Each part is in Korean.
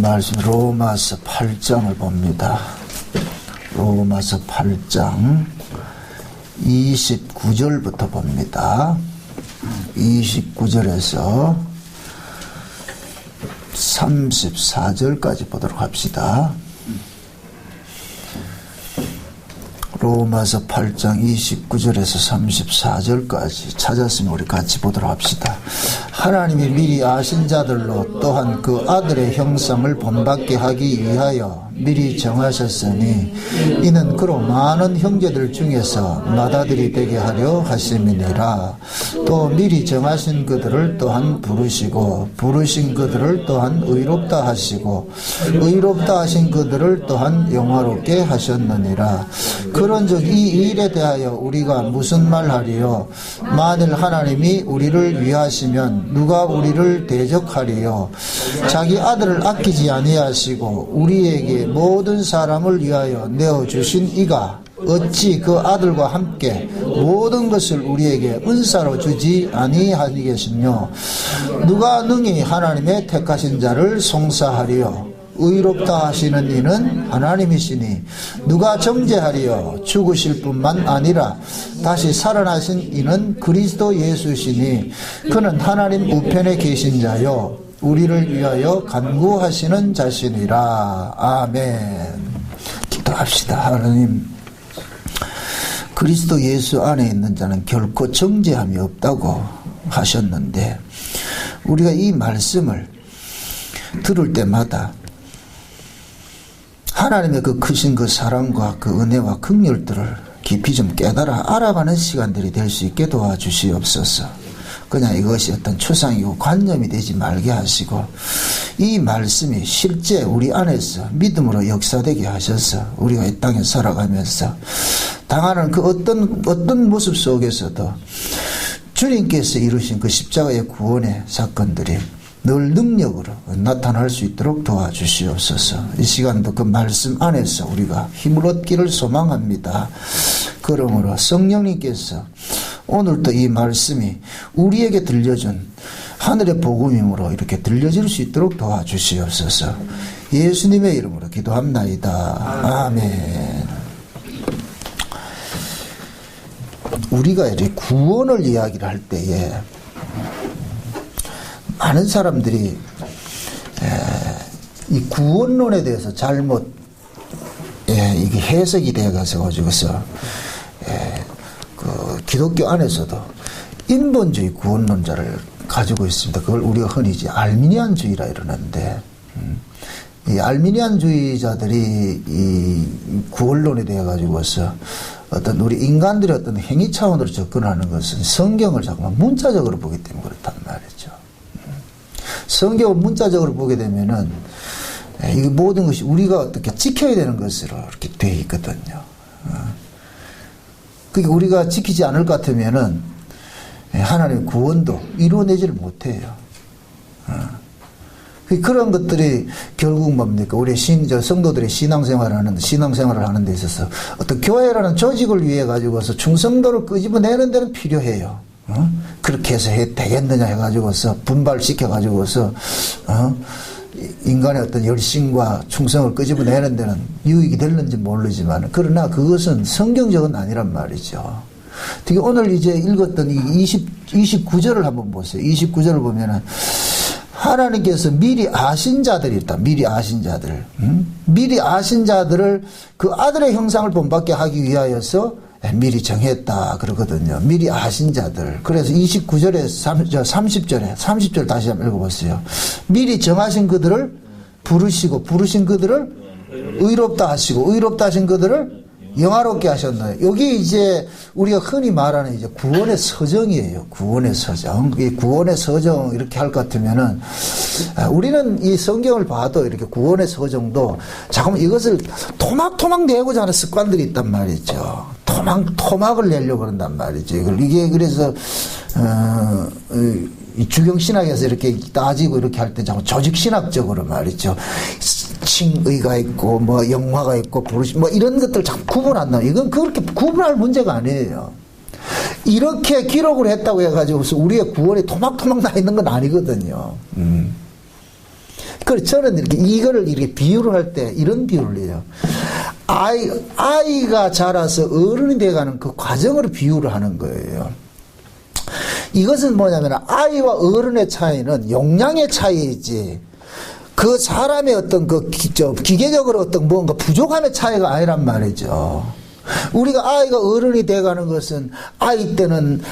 말씀 로마서 8장을 봅니다. 로마서 8장 29절부터 봅니다. 29절에서 34절까지 보도록 합시다. 로마서 8장 29절에서 34절까지 찾았으면 우리 같이 보도록 합시다. 하나님이 미리 아신 자들로 또한 그 아들의 형상을 본받게 하기 위하여 미리 정하셨으니 이는 그로 많은 형제들 중에서 맏아들이 되게 하려 하심이니라. 또 미리 정하신 그들을 또한 부르시고 부르신 그들을 또한 의롭다 하시고 의롭다 하신 그들을 또한 영화롭게 하셨느니라. 그런즉 이 일에 대하여 우리가 무슨 말하리요? 만일 하나님이 우리를 위하시면 누가 우리를 대적하리요? 자기 아들을 아끼지 아니하시고 우리에게 모든 사람을 위하여 내어주신 이가 어찌 그 아들과 함께 모든 것을 우리에게 은사로 주지 아니하겠으며 누가 능히 하나님의 택하신 자를 송사하리요? 의롭다 하시는 이는 하나님이시니 누가 정죄하리요? 죽으실 뿐만 아니라 다시 살아나신 이는 그리스도 예수시니 그는 하나님 우편에 계신 자요 우리를 위하여 간구하시는 자신이라. 아멘. 기도합시다. 하나님, 그리스도 예수 안에 있는 자는 결코 정죄함이 없다고 하셨는데 우리가 이 말씀을 들을 때마다 하나님의 그 크신 그 사랑과 그 은혜와 긍휼들을 깊이 좀 깨달아 알아가는 시간들이 될 수 있게 도와주시옵소서. 그냥 이것이 어떤 추상이고 관념이 되지 말게 하시고 이 말씀이 실제 우리 안에서 믿음으로 역사되게 하셔서 우리가 이 땅에 살아가면서 당하는 그 어떤 모습 속에서도 주님께서 이루신 그 십자가의 구원의 사건들이 늘 능력으로 나타날 수 있도록 도와주시옵소서. 이 시간도 그 말씀 안에서 우리가 힘을 얻기를 소망합니다. 그러므로 성령님께서 오늘도 이 말씀이 우리에게 들려준 하늘의 복음이므로 이렇게 들려질 수 있도록 도와주시옵소서. 예수님의 이름으로 기도합나이다. 아멘. 우리가 이제 구원을 이야기를 할 때에 많은 사람들이 이 구원론에 대해서 잘못 이게 해석이 되어가지고서 그 기독교 안에서도 인본주의 구원론자를 가지고 있습니다. 그걸 우리가 흔히 이제 알미니안주의라 이러는데 이 알미니안주의자들이 이 구원론에 대해 가지고서 어떤 우리 인간들의 어떤 행위 차원으로 접근하는 것은 성경을 자꾸만 문자적으로 보기 때문에 그렇단 말이죠. 성경을 문자적으로 보게 되면은 이 모든 것이 우리가 어떻게 지켜야 되는 것으로 이렇게 되어 있거든요. 그러니까 우리가 지키지 않을 것 같으면은 하나님의 구원도 이루어내지를 못해요. 그런 것들이 결국 뭡니까? 우리 성도들이 신앙생활을 하는 데 있어서 어떤 교회라는 조직을 위해 가지고서 충성도를 끄집어내는 데는 필요해요. 그렇게 해서 되겠느냐 해가지고서 분발시켜가지고서 인간의 어떤 열심과 충성을 끄집어내는 데는 유익이 될는지 모르지만 그러나 그것은 성경적은 아니란 말이죠. 특히 오늘 이제 읽었던 이 29절을 한번 보세요. 29절을 보면은 하나님께서 미리 아신 자들이 있다. 미리 아신 자들. 미리 아신 자들을 그 아들의 형상을 본받게 하기 위하여서 미리 정했다 그러거든요. 미리 아신 자들. 그래서 29절에 30절 다시 한번 읽어보세요. 미리 정하신 그들을 부르시고 부르신 그들을 의롭다 하시고 의롭다 하신 그들을 영화롭게 하셨나요? 여기 이제 우리가 흔히 말하는 이제 구원의 서정이에요. 구원의 서정. 이 구원의 서정 이렇게 할 것 같으면은 우리는 이 성경을 봐도 이렇게 구원의 서정도 자꾸만 이것을 토막토막 내고자 하는 습관들이 있단 말이죠. 토막을 내려고 그런단 말이죠. 이게 그래서 이 주경신학에서 이렇게 따지고 이렇게 할 때 자꾸 조직신학적으로 말이죠. 칭의가 있고 뭐 영화가 있고 부르심 뭐 이런 것들 자꾸 구분한다. 이건 그렇게 구분할 문제가 아니에요. 이렇게 기록을 했다고 해가지고 우리의 구원이 토막토막 나 있는 건 아니거든요. 그래서 저는 이거를 이렇게 비유를 할 때 이런 비유를 해요. 아이가 자라서 어른이 돼가는 그 과정으로 비유를 하는 거예요. 이것은 뭐냐면 아이와 어른의 차이는 용량의 차이이지 그 사람의 어떤 기계적으로 어떤 뭔가 부족함의 차이가 아니란 말이죠. 우리가 아이가 어른이 돼가는 것은 아이 때는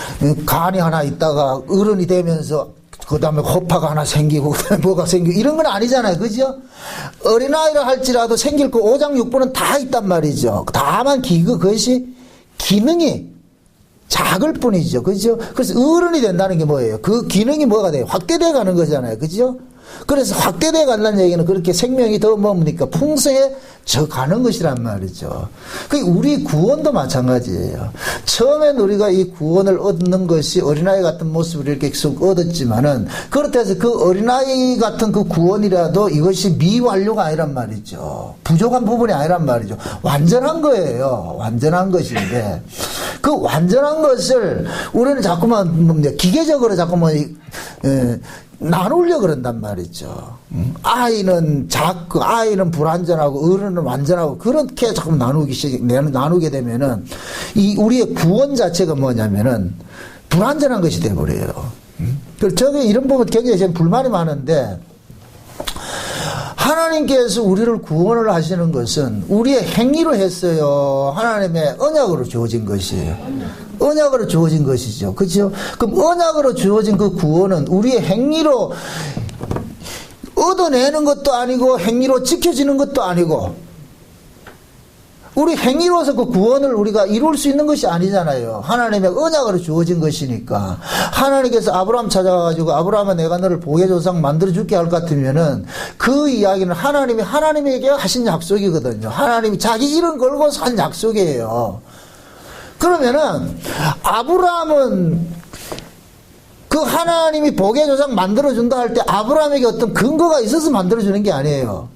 간이 하나 있다가 어른이 되면서 그 다음에 호파가 하나 생기고 그다음에 뭐가 생기고 이런 건 아니잖아요. 그죠? 어린아이라 할지라도 생길 거 오장육부는 다 있단 말이죠. 다만 그것이 기능이 작을 뿐이죠. 그죠? 그래서 어른이 된다는 게 뭐예요? 그 기능이 뭐가 돼요? 확대돼 가는 거잖아요. 그죠? 그래서 확대돼 간다는 얘기는 그렇게 생명이 더 뭡니까? 풍성해져 가는 것이란 말이죠. 우리 구원도 마찬가지예요. 처음엔 우리가 이 구원을 얻는 것이 어린아이 같은 모습을 이렇게 계속 얻었지만은 그렇다 해서 그 어린아이 같은 그 구원이라도 이것이 미완료가 아니란 말이죠. 부족한 부분이 아니란 말이죠. 완전한 거예요. 완전한 것인데 그 완전한 것을 우리는 자꾸만 뭡니까? 기계적으로 자꾸만 나누려고 그런단 말이죠. 아이는 작고, 아이는 불완전하고, 어른은 완전하고, 그렇게 자꾸 나누게 되면은, 우리의 구원 자체가 뭐냐면은, 불완전한 것이 돼버려요. 그래서 저게 이런 부분 굉장히 지금 불만이 많은데, 하나님께서 우리를 구원을 하시는 것은 우리의 행위로 했어요. 하나님의 언약으로 주어진 것이에요. 언약으로 주어진 것이죠. 그렇죠? 그럼 언약으로 주어진 그 구원은 우리의 행위로 얻어내는 것도 아니고 행위로 지켜지는 것도 아니고 우리 행위로서 그 구원을 우리가 이룰 수 있는 것이 아니잖아요. 하나님의 언약으로 주어진 것이니까. 하나님께서 아브라함 찾아가지고 아브라함아 내가 너를 복의 조상 만들어줄게 할 것 같으면은 그 이야기는 하나님에게 하신 약속이거든요. 하나님이 자기 이름 걸고서 한 약속이에요. 그러면은 아브라함은 그 하나님이 복의 조상 만들어준다 할 때 아브라함에게 어떤 근거가 있어서 만들어주는 게 아니에요.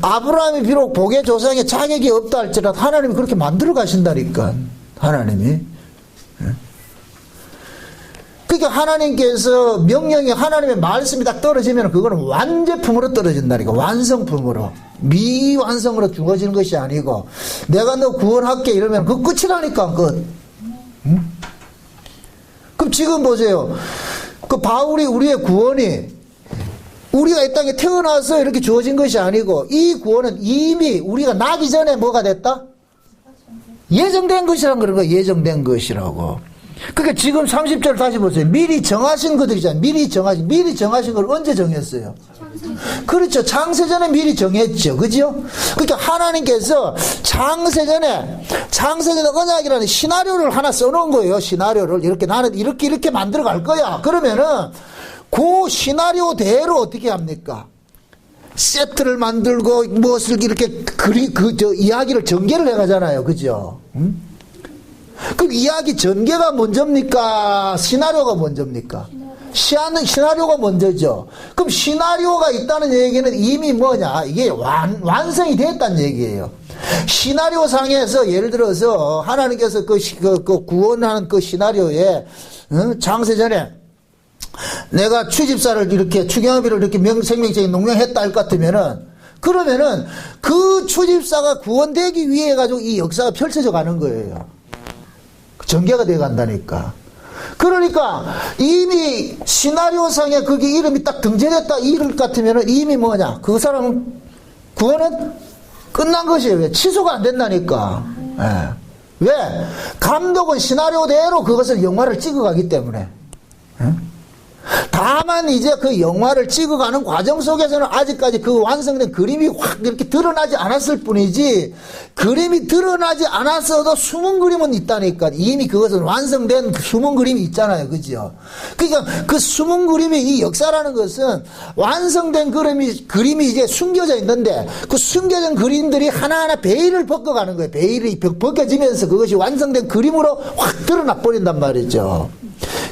아브라함이 비록 복의 조상의 자격이 없다 할지라도 하나님이 그렇게 만들어 가신다니까. 하나님이. 그러니까 하나님께서 명령이 하나님의 말씀이 딱 떨어지면 그거는 완제품으로 떨어진다니까. 완성품으로. 미완성으로 주어지는 것이 아니고 내가 너 구원할게 이러면 그 끝이라니까. 끝. 그럼 지금 보세요. 그 바울이 우리의 구원이 우리가 이 땅에 태어나서 이렇게 주어진 것이 아니고 이 구원은 이미 우리가 나기 전에 뭐가 됐다? 예정된 것이라는 그런 거예요. 예정된 것이라고. 그러니까 지금 30절 다시 보세요. 미리 정하신 것들이잖아요. 미리 정하신 걸 언제 정했어요? 그렇죠. 창세전에 미리 정했죠. 그죠? 그러니까 하나님께서 창세전에 언약이라는 시나리오를 하나 써놓은 거예요. 시나리오를. 이렇게 나는 이렇게 만들어 갈 거야. 그러면은 그 시나리오대로 어떻게 합니까? 세트를 만들고 무엇을 이렇게 이야기를 전개를 해가잖아요. 그죠? 그 이야기 전개가 먼저입니까? 시나리오가 먼저입니까? 시나리오가 먼저죠. 그럼 시나리오가 있다는 얘기는 이미 뭐냐? 이게 완성이 됐다는 얘기예요. 시나리오 상에서 예를 들어서 하나님께서 그 구원하는 그 시나리오에 창세전에 내가 추경비를 이렇게 생명적인 농양했다 할 것 같으면은, 그러면은 그 추집사가 구원되기 위해 해가지고 이 역사가 펼쳐져 가는 거예요. 전개가 돼 간다니까. 그러니까 이미 시나리오상에 그게 이름이 딱 등재됐다 이럴 것 같으면은 이미 뭐냐? 그 사람은 구원은 끝난 것이에요. 왜? 취소가 안 된다니까. 예. 왜? 감독은 시나리오대로 그것을 영화를 찍어가기 때문에. 예? 다만 이제 그 영화를 찍어가는 과정 속에서는 아직까지 그 완성된 그림이 확 이렇게 드러나지 않았을 뿐이지, 그림이 드러나지 않았어도 숨은 그림은 있다니까. 이미 그것은 완성된 그 숨은 그림이 있잖아요. 그죠? 그러니까 그 숨은 그림이, 이 역사라는 것은 완성된 그림이 이제 숨겨져 있는데, 그 숨겨진 그림들이 하나하나 베일을 벗겨가는 거예요. 베일이 벗겨지면서 그것이 완성된 그림으로 확 드러나 버린단 말이죠.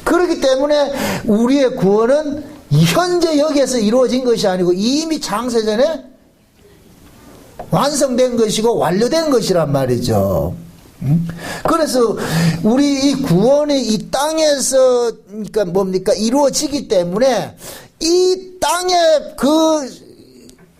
그렇기 때문에 우리의 구원은 현재 여기에서 이루어진 것이 아니고 이미 창세전에 완성된 것이고 완료된 것이란 말이죠. 그래서 우리 이 구원이 이 땅에서 그러니까 뭡니까? 이루어지기 때문에 이 땅의 그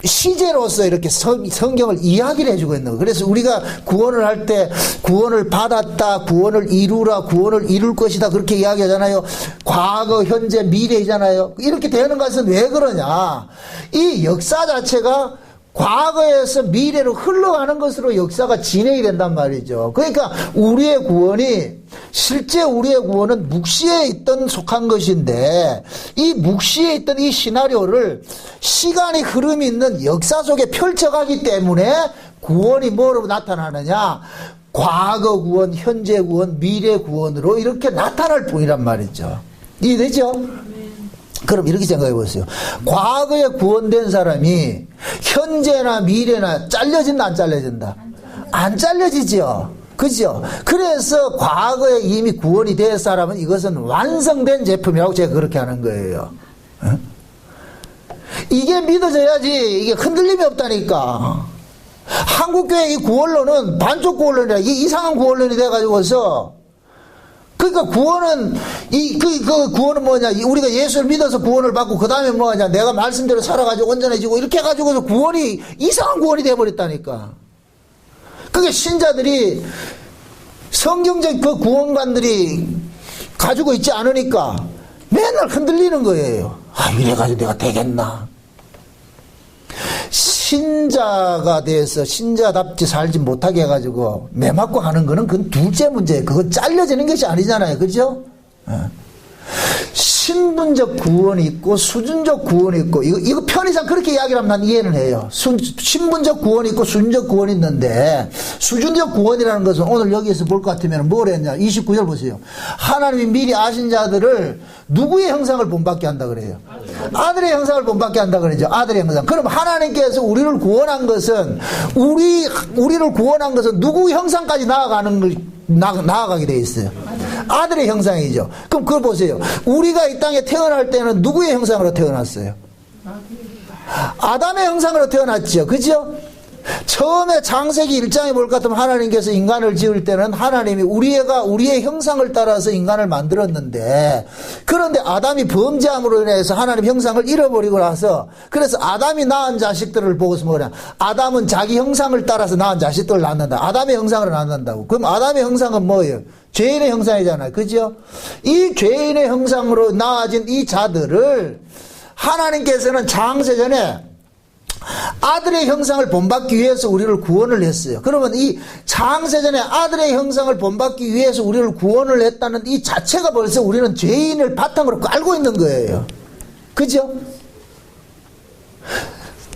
시제로서 이렇게 성경을 이야기를 해주고 있는 거예요. 그래서 우리가 구원을 할 때 구원을 받았다, 구원을 이루라, 구원을 이룰 것이다 그렇게 이야기하잖아요. 과거, 현재, 미래이잖아요. 이렇게 되는 것은 왜 그러냐. 이 역사 자체가 과거에서 미래로 흘러가는 것으로 역사가 진행이 된단 말이죠. 그러니까 우리의 구원이 실제 우리의 구원은 묵시에 있던 속한 것인데 이 묵시에 있던 이 시나리오를 시간의 흐름이 있는 역사 속에 펼쳐가기 때문에 구원이 뭐로 나타나느냐. 과거 구원, 현재 구원, 미래 구원으로 이렇게 나타날 뿐이란 말이죠. 이해되죠? 그럼 이렇게 생각해 보세요. 과거에 구원된 사람이 현재나 미래나 잘려진다 안 잘려진다? 안 잘려지죠. 그죠? 그래서 과거에 이미 구원이 된 사람은 이것은 완성된 제품이라고 제가 그렇게 하는 거예요. 어? 이게 믿어져야지 이게 흔들림이 없다니까. 한국교회 이 구원론은 반쪽 구원론이라 이상한 구원론이 돼가지고서 그러니까 구원은 그 구원은 뭐냐? 우리가 예수를 믿어서 구원을 받고 그 다음에 뭐냐? 내가 말씀대로 살아가지고 온전해지고 이렇게 해가지고서 구원이 이상한 구원이 돼버렸다니까. 그게 신자들이 성경적 그 구원관들이 가지고 있지 않으니까 맨날 흔들리는 거예요. 아, 이래가지고 내가 되겠나? 신자가 돼서 신자답지 살지 못하게 해가지고 매 맞고 하는 거는 그건 둘째 문제예요. 그건 잘려지는 것이 아니잖아요. 그죠? 신분적 구원이 있고 수준적 구원이 있고 이거 편의상 그렇게 이야기를 하면 난 이해는 해요. 신분적 구원이 있고 수준적 구원이 있는데 수준적 구원이라는 것은 오늘 여기에서 볼 것 같으면 뭘 했냐. 29절 보세요. 하나님이 미리 아신 자들을 누구의 형상을 본받게 한다 그래요? 아들의 형상을 본받게 한다 그러죠. 아들의 형상. 그럼 하나님께서 우리를 구원한 것은 우리를 구원한 것은 누구 형상까지 나아가게 돼 있어요. 아들의 형상이죠. 그럼 그걸 보세요. 우리가 이 땅에 태어날 때는 누구의 형상으로 태어났어요? 아담의 형상으로 태어났죠. 그죠? 처음에 창세기 1장에 볼 것 같으면 하나님께서 인간을 지을 때는 하나님이 우리의 형상을 따라서 인간을 만들었는데 그런데 아담이 범죄함으로 인해서 하나님 형상을 잃어버리고 나서 그래서 아담이 낳은 자식들을 보고서 뭐냐. 아담은 자기 형상을 따라서 낳은 자식들을 낳는다. 아담의 형상으로 낳는다고. 그럼 아담의 형상은 뭐예요? 죄인의 형상이잖아요. 그죠? 이 죄인의 형상으로 낳아진 이 자들을 하나님께서는 창세전에 아들의 형상을 본받기 위해서 우리를 구원을 했어요. 그러면 이 창세전에 아들의 형상을 본받기 위해서 우리를 구원을 했다는 이 자체가 벌써 우리는 죄인을 바탕으로 깔고 있는 거예요. 그죠?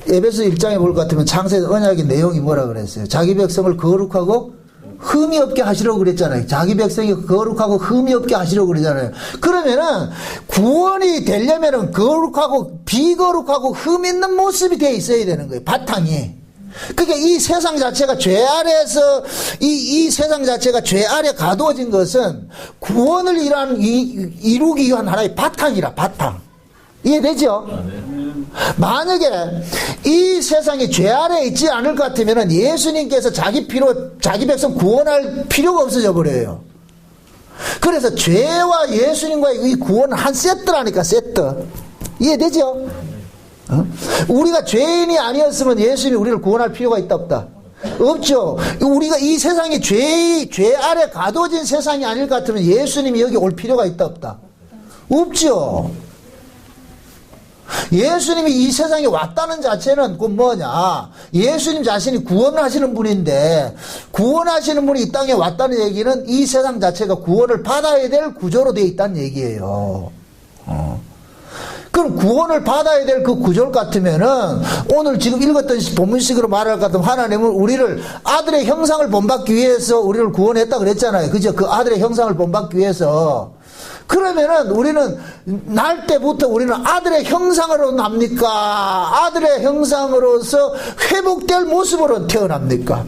에베소 1장에 볼 것 같으면 창세전 언약의 내용이 뭐라 그랬어요? 자기 백성을 거룩하고 흠이 없게 하시려고 그랬잖아요. 자기 백성이 거룩하고 흠이 없게 하시려고 그러잖아요. 그러면은 구원이 되려면은 거룩하고 비거룩하고 흠 있는 모습이 돼 있어야 되는 거예요. 바탕이. 그러니까 이 세상 자체가 죄 아래에서 이 세상 자체가 죄 아래 가두어진 것은 구원을 이루기 위한 하나의 바탕이라. 바탕. 이해되죠? 만약에 이 세상이 죄 아래 있지 않을 것 같으면 예수님께서 자기 피로 자기 백성 구원할 필요가 없어져 버려요. 그래서 죄와 예수님과의 이 구원은 한 세트라니까. 세트. 이해되죠? 우리가 죄인이 아니었으면 예수님이 우리를 구원할 필요가 있다 없다? 없죠. 우리가 이 세상이 죄 아래 가둬진 세상이 아닐 것 같으면 예수님이 여기 올 필요가 있다 없다? 없죠. 예수님이 이 세상에 왔다는 자체는 그 뭐냐. 예수님 자신이 구원을 하시는 분인데 구원하시는 분이 이 땅에 왔다는 얘기는 이 세상 자체가 구원을 받아야 될 구조로 되어 있다는 얘기예요. 그럼 구원을 받아야 될 그 구조 같으면은 오늘 지금 읽었던 본문식으로 말할 것 같으면 하나님은 우리를 아들의 형상을 본받기 위해서 우리를 구원했다 그랬잖아요. 그죠? 그 아들의 형상을 본받기 위해서. 그러면은 우리는 날 때부터 우리는 아들의 형상으로 납니까? 아들의 형상으로서 회복될 모습으로 태어납니까?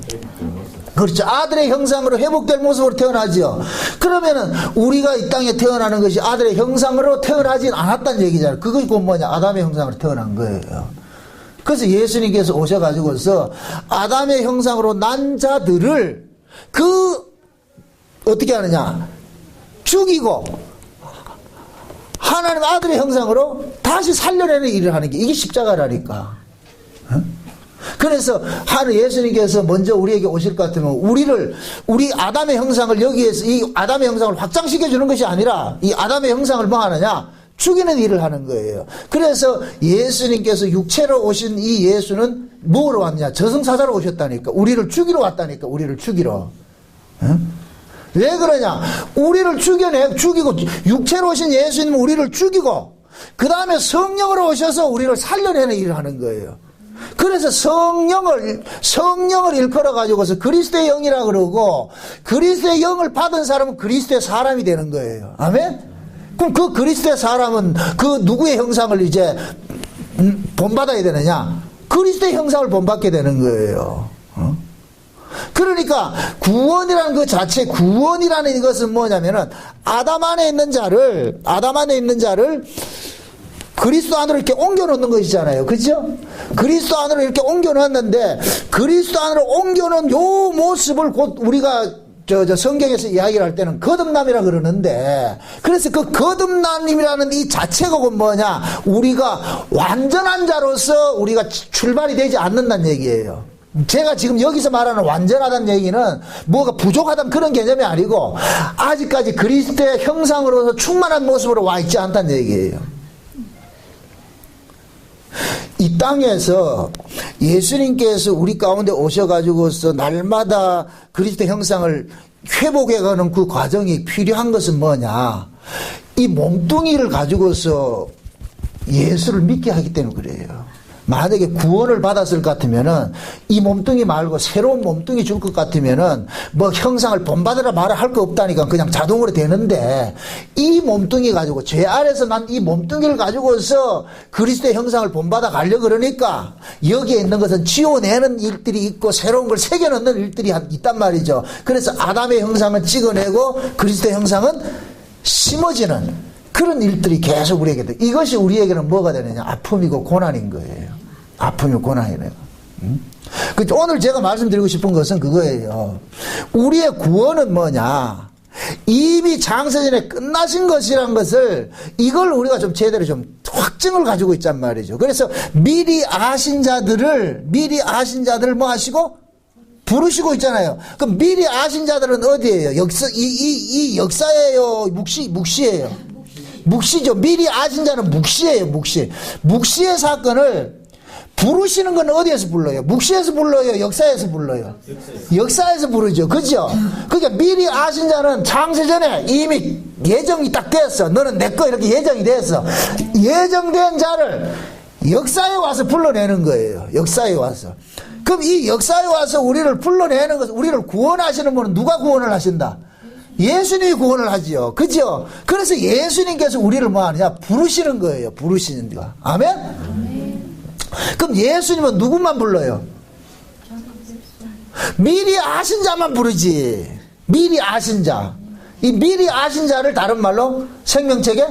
그렇죠. 아들의 형상으로 회복될 모습으로 태어나죠. 그러면은 우리가 이 땅에 태어나는 것이 아들의 형상으로 태어나진 않았다는 얘기잖아요. 그것이 곧 뭐냐? 아담의 형상으로 태어난 거예요. 그래서 예수님께서 오셔가지고서 아담의 형상으로 난 자들을 어떻게 하느냐? 죽이고 하나님 아들의 형상으로 다시 살려내는 일을 하는 게 이게 십자가라니까. 그래서 예수님께서 먼저 우리에게 오실 것 같으면 우리 아담의 형상을 여기에서 이 아담의 형상을 확장시켜 주는 것이 아니라 이 아담의 형상을 뭐 하느냐? 죽이는 일을 하는 거예요. 그래서 예수님께서 육체로 오신 이 예수는 뭐로 왔냐? 저승사자로 오셨다니까. 우리를 죽이러 왔다니까. 우리를 죽이러. 왜 그러냐? 우리를 죽이고 육체로 오신 예수님은 우리를 죽이고 그 다음에 성령으로 오셔서 우리를 살려내는 일을 하는 거예요. 그래서 성령을 일컬어 가지고서 그리스도의 영이라 그러고 그리스도의 영을 받은 사람은 그리스도의 사람이 되는 거예요. 아멘? 그럼 그 그리스도의 사람은 그 누구의 형상을 이제 본받아야 되느냐? 그리스도의 형상을 본받게 되는 거예요. 그러니까 구원이라는 그 자체, 구원이라는 이것은 뭐냐면은 아담 안에 있는 자를 그리스도 안으로 이렇게 옮겨 놓는 것이잖아요. 그죠? 그리스도 안으로 이렇게 옮겨 놓았는데 그리스도 안으로 옮겨 놓은 요 모습을 곧 우리가 성경에서 이야기를 할 때는 거듭남이라 그러는데, 그래서 그 거듭남이라는 이 자체가 뭐냐? 우리가 완전한 자로서 우리가 출발이 되지 않는다는 얘기예요. 제가 지금 여기서 말하는 완전하다는 얘기는 뭐가 부족하다는 그런 개념이 아니고 아직까지 그리스도의 형상으로서 충만한 모습으로 와 있지 않다는 얘기예요. 이 땅에서 예수님께서 우리 가운데 오셔가지고서 날마다 그리스도 형상을 회복해가는 그 과정이 필요한 것은 뭐냐? 이 몸뚱이를 가지고서 예수를 믿게 하기 때문에 그래요. 만약에 구원을 받았을 것 같으면은 이 몸뚱이 말고 새로운 몸뚱이 줄 것 같으면은 뭐 형상을 본받으라 말을 할 거 없다니까 그냥 자동으로 되는데, 이 몸뚱이 가지고 죄 아래서 난 이 몸뚱이를 가지고서 그리스도의 형상을 본받아 가려 그러니까 여기에 있는 것은 지워내는 일들이 있고 새로운 걸 새겨넣는 일들이 있단 말이죠. 그래서 아담의 형상은 찍어내고 그리스도의 형상은 심어지는 그런 일들이 계속 우리에게 돼. 이것이 우리에게는 뭐가 되느냐? 아픔이고 고난인 거예요. 아픔이고 고난이네요. 오늘 제가 말씀드리고 싶은 것은 그거예요. 우리의 구원은 뭐냐? 이미 장세전에 끝나신 것이란 것을, 이걸 우리가 좀 제대로 좀 확증을 가지고 있단 말이죠. 그래서 미리 아신 자들을 뭐 하시고? 부르시고 있잖아요. 그럼 미리 아신 자들은 어디예요? 이 역사예요? 묵시예요? 묵시죠. 미리 아신 자는 묵시예요. 묵시의 사건을 부르시는 건 어디에서 불러요? 묵시에서 불러요? 역사에서 불러요? 역사에서 부르죠. 그죠? 그러니까 미리 아신 자는 창세전에 이미 예정이 딱 됐어. 너는 내 거 이렇게 예정이 됐어. 예정된 자를 역사에 와서 불러내는 거예요. 역사에 와서. 그럼 이 역사에 와서 우리를 불러내는 것은, 우리를 구원하시는 분은 누가 구원을 하신다? 예수님이 구원을 하지요. 그죠? 그래서 예수님께서 우리를 뭐 하느냐? 부르시는 거예요. 부르시는 거. 아멘? 그럼 예수님은 누구만 불러요? 미리 아신 자만 부르지. 미리 아신 자. 이 미리 아신 자를 다른 말로 생명책에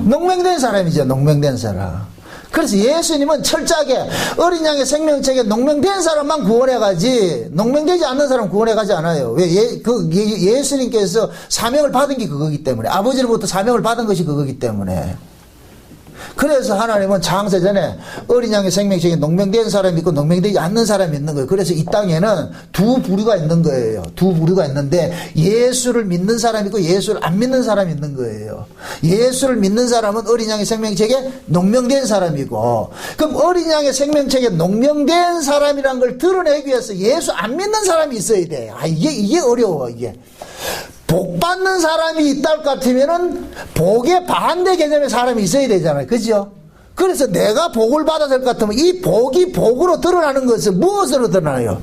농명된 사람이죠. 농명된 사람. 그래서 예수님은 철저하게 어린 양의 생명책에 농명된 사람만 구원해가지 농명되지 않는 사람 구원해가지 않아요. 왜? 예수님께서 사명을 받은 게 그거기 때문에, 아버지로부터 사명을 받은 것이 그거기 때문에. 그래서 하나님은 창세전에 어린 양의 생명책에 농명된 사람이 있고 농명되지 않는 사람이 있는 거예요. 그래서 이 땅에는 두 부류가 있는 거예요. 두 부류가 있는데, 예수를 믿는 사람이 있고 예수를 안 믿는 사람이 있는 거예요. 예수를 믿는 사람은 어린 양의 생명책에 농명된 사람이고, 그럼 어린 양의 생명책에 농명된 사람이란 걸 드러내기 위해서 예수 안 믿는 사람이 있어야 돼. 이게 어려워. 이게 복 받는 사람이 있다 할 것 같으면은 복의 반대 개념의 사람이 있어야 되잖아요. 그죠? 그래서 내가 복을 받아야 될 것 같으면 이 복이 복으로 드러나는 것은 무엇으로 드러나요?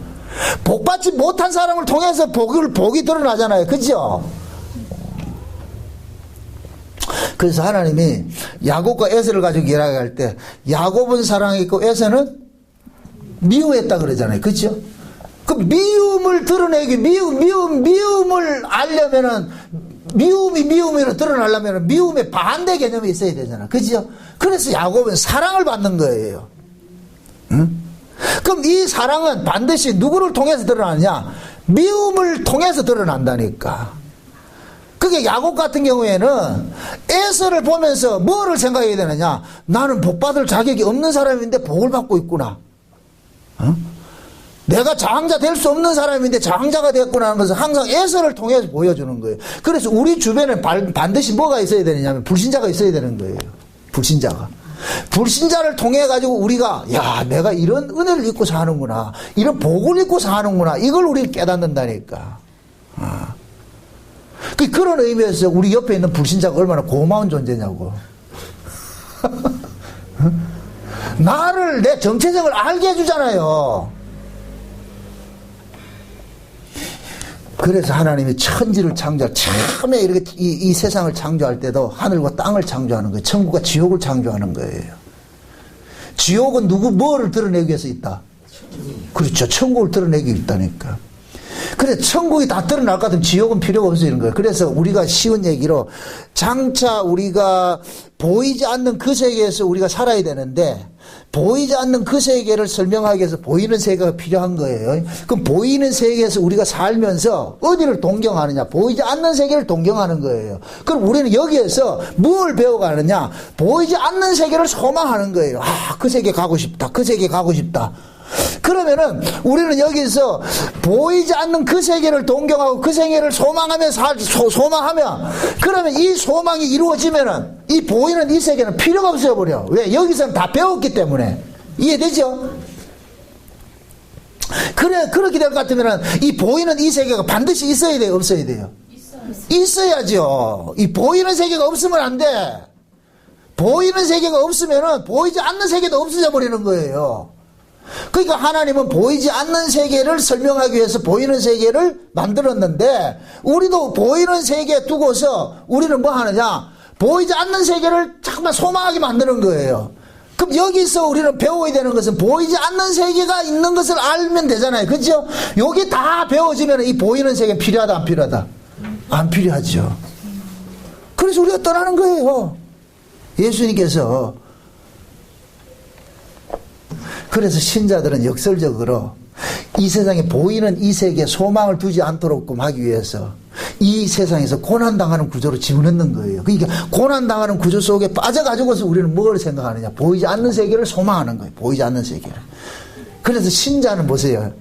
복 받지 못한 사람을 통해서 복이 드러나잖아요. 그죠? 그래서 하나님이 야곱과 에서를 가지고 이야기할 때, 야곱은 사랑했고 에서는 미워했다 그러잖아요. 그죠? 그 미움을 드러내기, 미움을 알려면은, 미움으로 드러나려면 미움의 반대 개념이 있어야 되잖아. 그죠? 그래서 야곱은 사랑을 받는 거예요. 응? 그럼 이 사랑은 반드시 누구를 통해서 드러나느냐? 미움을 통해서 드러난다니까. 그게 야곱 같은 경우에는 에서를 보면서 뭐를 생각해야 되느냐? 나는 복받을 자격이 없는 사람인데 복을 받고 있구나. 내가 장자 될 수 없는 사람인데 장자가 됐구나 하는 것을 항상 에서를 통해서 보여주는 거예요. 그래서 우리 주변에 반드시 뭐가 있어야 되느냐면 불신자가 있어야 되는 거예요. 불신자가. 불신자를 통해 가지고 우리가 야 내가 이런 은혜를 입고 사는구나, 이런 복을 입고 사는구나, 이걸 우리가 깨닫는다니까. 그런 의미에서 우리 옆에 있는 불신자가 얼마나 고마운 존재냐고. 나를 내 정체성을 알게 해주잖아요. 그래서 하나님이 천지를 창조할 처음에 이렇게 이 세상을 창조할 때도 하늘과 땅을 창조하는 거예요. 천국과 지옥을 창조하는 거예요. 지옥은 뭐를 드러내기 위해서 있다? 그렇죠. 천국을 드러내기 위해 있다니까. 그래 천국이 다 드러날 것 같으면 지옥은 필요가 없어 이런 거예요. 그래서 우리가 쉬운 얘기로 장차 우리가 보이지 않는 그 세계에서 우리가 살아야 되는데 보이지 않는 그 세계를 설명하기 위해서 보이는 세계가 필요한 거예요. 그럼 보이는 세계에서 우리가 살면서 어디를 동경하느냐? 보이지 않는 세계를 동경하는 거예요. 그럼 우리는 여기에서 뭘 배워가느냐? 보이지 않는 세계를 소망하는 거예요. 아, 그 세계 가고 싶다. 그 세계 가고 싶다. 그러면은 우리는 여기서 보이지 않는 그 세계를 동경하고 그 세계를 소망하며 소망하며 그러면 이 소망이 이루어지면은 이 보이는 이 세계는 필요가 없어 버려. 왜? 여기서는 다 배웠기 때문에. 이해되죠? 그렇게 될 것 같으면은 이 보이는 이 세계가 반드시 있어야 돼요? 없어야 돼요? 있어야죠. 이 보이는 세계가 없으면 안 돼. 보이는 세계가 없으면은 보이지 않는 세계도 없어져 버리는 거예요. 그러니까 하나님은 보이지 않는 세계를 설명하기 위해서 보이는 세계를 만들었는데 우리도 보이는 세계에 두고서 우리는 뭐 하느냐? 보이지 않는 세계를 자꾸만 소망하게 만드는 거예요. 그럼 여기서 우리는 배워야 되는 것은 보이지 않는 세계가 있는 것을 알면 되잖아요. 그렇죠? 여기 다 배워지면 이 보이는 세계 필요하다 안 필요하다? 안 필요하죠. 그래서 우리가 떠나는 거예요. 예수님께서 그래서 신자들은 역설적으로 이 세상에 보이는 이 세계에 소망을 두지 않도록 하기 위해서 이 세상에서 고난당하는 구조로 집어넣는 거예요. 그러니까 고난당하는 구조 속에 빠져가지고서 우리는 뭘 생각하느냐? 보이지 않는 세계를 소망하는 거예요. 보이지 않는 세계를. 그래서 신자는 보세요.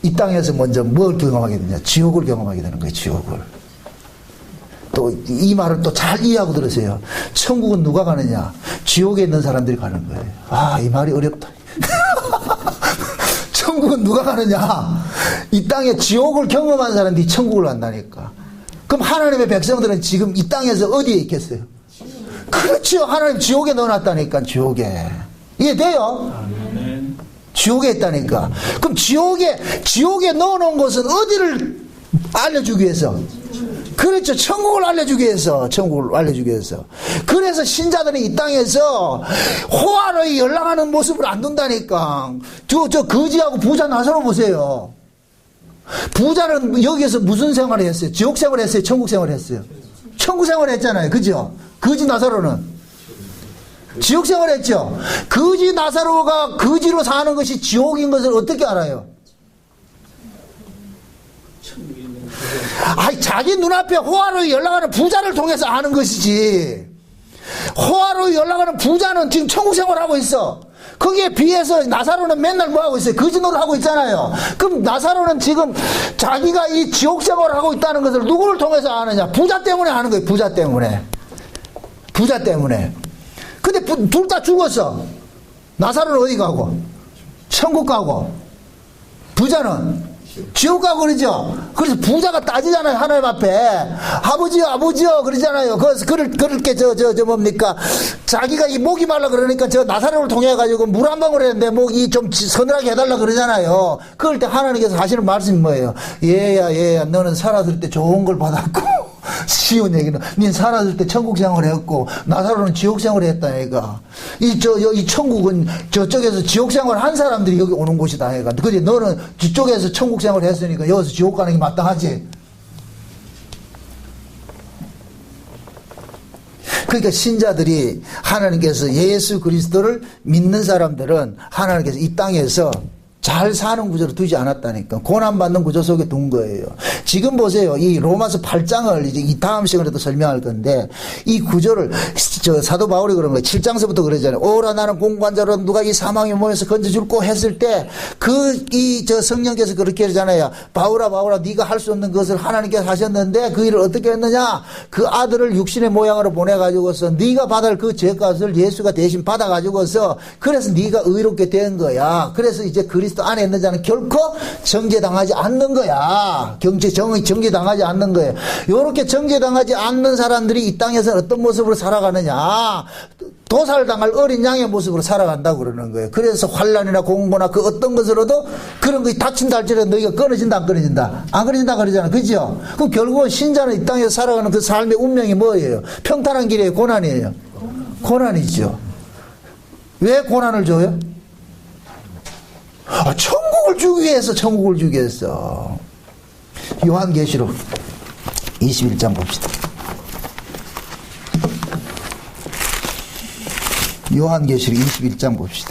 이 땅에서 먼저 뭘 경험하게 되냐? 지옥을 경험하게 되는 거예요. 지옥을. 또 이 말을 또 잘 이해하고 들으세요. 천국은 누가 가느냐? 지옥에 있는 사람들이 가는 거예요. 아, 이 말이 어렵다. 천국은 누가 가느냐? 이 땅에 지옥을 경험한 사람들이 천국을 간다니까. 그럼 하나님의 백성들은 지금 이 땅에서 어디에 있겠어요? 그렇죠. 하나님 지옥에 넣어놨다니까. 지옥에. 이해돼요? 지옥에 있다니까. 그럼 지옥에 넣어놓은 것은 어디를 알려주기 위해서? 그렇죠. 천국을 알려주기 위해서. 천국을 알려주기 위해서. 그래서 신자들은 이 땅에서 호화로이 연락하는 모습을 안 둔다니까. 저 거지하고 부자 나서로 보세요. 부자는 여기에서 무슨 생활을 했어요? 지옥 생활을 했어요? 천국 생활을 했어요? 천국 생활을 했잖아요. 그죠? 거지 나사로는 지옥 생활을 했죠. 거지 나사로가 거지로 사는 것이 지옥인 것을 어떻게 알아요? 아이, 자기 눈앞에 호화로이 연락하는 부자를 통해서 아는 것이지. 호화로이 연락하는 부자는 지금 천국 생활하고 있어. 거기에 비해서 나사로는 맨날 뭐 하고 있어요? 거지 노릇 하고 있잖아요. 그럼 나사로는 지금 자기가 이 지옥 생활을 하고 있다는 것을 누구를 통해서 아느냐? 부자 때문에 아는 거예요. 부자 때문에. 부자 때문에. 근데 둘 다 죽었어. 나사로는 어디 가고? 천국 가고. 부자는 지옥 가고 그러죠. 그래서 부자가 따지잖아요. 하나님 앞에. 아버지요 그러잖아요. 그렇게 뭡니까? 자기가 이 목이 말라 그러니까 저 나사로를 통해 가지고 물 한 방울 했는데 목이 좀 서늘하게 해달라 그러잖아요. 그럴 때 하나님께서 하시는 말씀이 뭐예요? 얘야 너는 살았을 때 좋은 걸 받았고 쉬운 얘기는 닌 살았을 때 천국 생활을 했고 나사로는 지옥 생활을 했다 얘가. 이 천국은 저쪽에서 지옥 생활을 한 사람들이 여기 오는 곳이다 얘가. 근데 너는 뒤쪽에서 천국 생활을 했으니까 여기서 지옥 가는 게 마땅하지. 그러니까 신자들이 하나님께서 예수 그리스도를 믿는 사람들은 하나님께서 이 땅에서 잘 사는 구조로 두지 않았다니까. 고난받는 구조 속에 둔 거예요. 지금 보세요. 이 로마서 8장을 이제 이 다음 시간에도 설명할 건데, 이 구조를, 사도 바울이 그런 거예요. 7장서부터 그러잖아요. 오라 나는 공관자로 누가 이 사망의 몸에서 건져줄고 했을 때, 성령께서 그렇게 하잖아요. 바울아, 네가 할 수 없는 것을 하나님께서 하셨는데, 그 일을 어떻게 했느냐? 그 아들을 육신의 모양으로 보내가지고서, 네가 받을 그 죄값을 예수가 대신 받아가지고서, 그래서 네가 의롭게 된 거야. 그래서 이제 그리스도 안에 있는 자는 결코 정죄당하지 않는 거야. 정죄당하지 않는 거예요. 요렇게 정죄당하지 않는 사람들이 이 땅에서 어떤 모습으로 살아가느냐? 도살당할 어린 양의 모습으로 살아간다고 그러는 거예요. 그래서 환난이나 공고나 그 어떤 것으로도 그런 것이 닥친다 할지라도 너희가 끊어진다 안 끊어진다? 안 끊어진다 그러잖아. 그죠? 그럼 결국은 신자는 이 땅에서 살아가는 그 삶의 운명이 뭐예요? 평탄한 길이에요? 고난이에요? 고난이죠. 왜 고난을 줘요? 천국을 주기 위해서, 천국을 주기 위해서. 요한계시록 21장 봅시다. 요한계시록 21장 봅시다.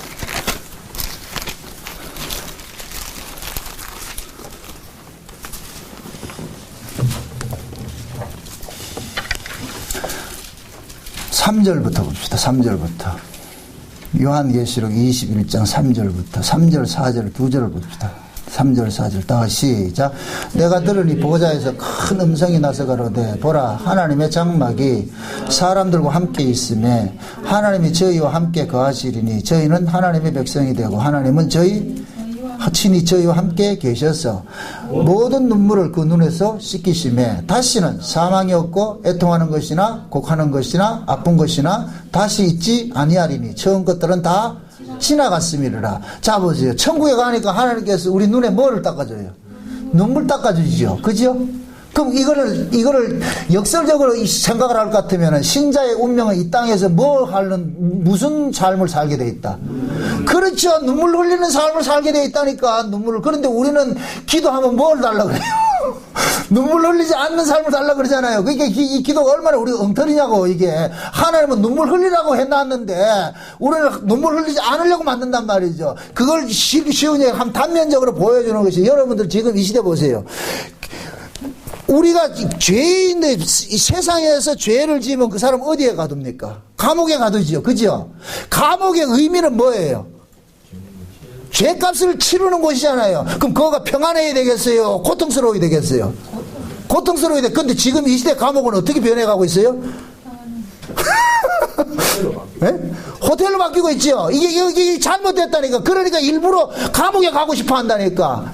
(3절부터) 봅시다. 3절부터. 요한계시록 21장 3절부터 3절 4절 두 절을 봅시다. 3절 4절 다 시작. 내가 들으니 보좌에서 큰 음성이 나서 가로되 보라 하나님의 장막이 사람들과 함께 있음에 하나님이 저희와 함께 거하시리니 저희는 하나님의 백성이 되고 하나님은 친히 저희와 함께 계셔서 모든 눈물을 그 눈에서 씻기심에 다시는 사망이 없고 애통하는 것이나 곡하는 것이나 아픈 것이나 다시 있지 아니하리니 처음 것들은 다 지나갔음이라. 자 보세요. 천국에 가니까 하나님께서 우리 눈에 뭐를 닦아줘요? 눈물 닦아주지요. 그죠? 그럼 이거를 역설적으로 생각을 할 것 같으면 신자의 운명은 이 땅에서 무슨 삶을 살게 돼 있다. 그렇죠. 눈물 흘리는 삶을 살게 돼 있다니까. 눈물을. 그런데 우리는 기도하면 뭘 달라 그래요? 눈물 흘리지 않는 삶을 달라 그러잖아요. 그러니까 이 기도가 얼마나 우리 엉터리냐고. 이게 하나님은 눈물 흘리라고 해놨는데 우리는 눈물 흘리지 않으려고 만든단 말이죠. 그걸 쉬운 얘기 한 단면적으로 보여주는 것이, 여러분들 지금 이 시대 보세요. 우리가 죄인데 세상에서 죄를 지으면 그 사람 어디에 가둡니까? 감옥에 가두지요. 그죠? 감옥의 의미는 뭐예요? 죄값을 치르는 곳이잖아요. 그럼 그거가 평안해야 되겠어요? 고통스러워야 되겠어요? 고통스러워야 돼. 근데 지금 이 시대 감옥은 어떻게 변해가고 있어요? 네? 호텔로 바뀌고 있죠. 이게 잘못됐다니까. 그러니까 일부러 감옥에 가고 싶어 한다니까.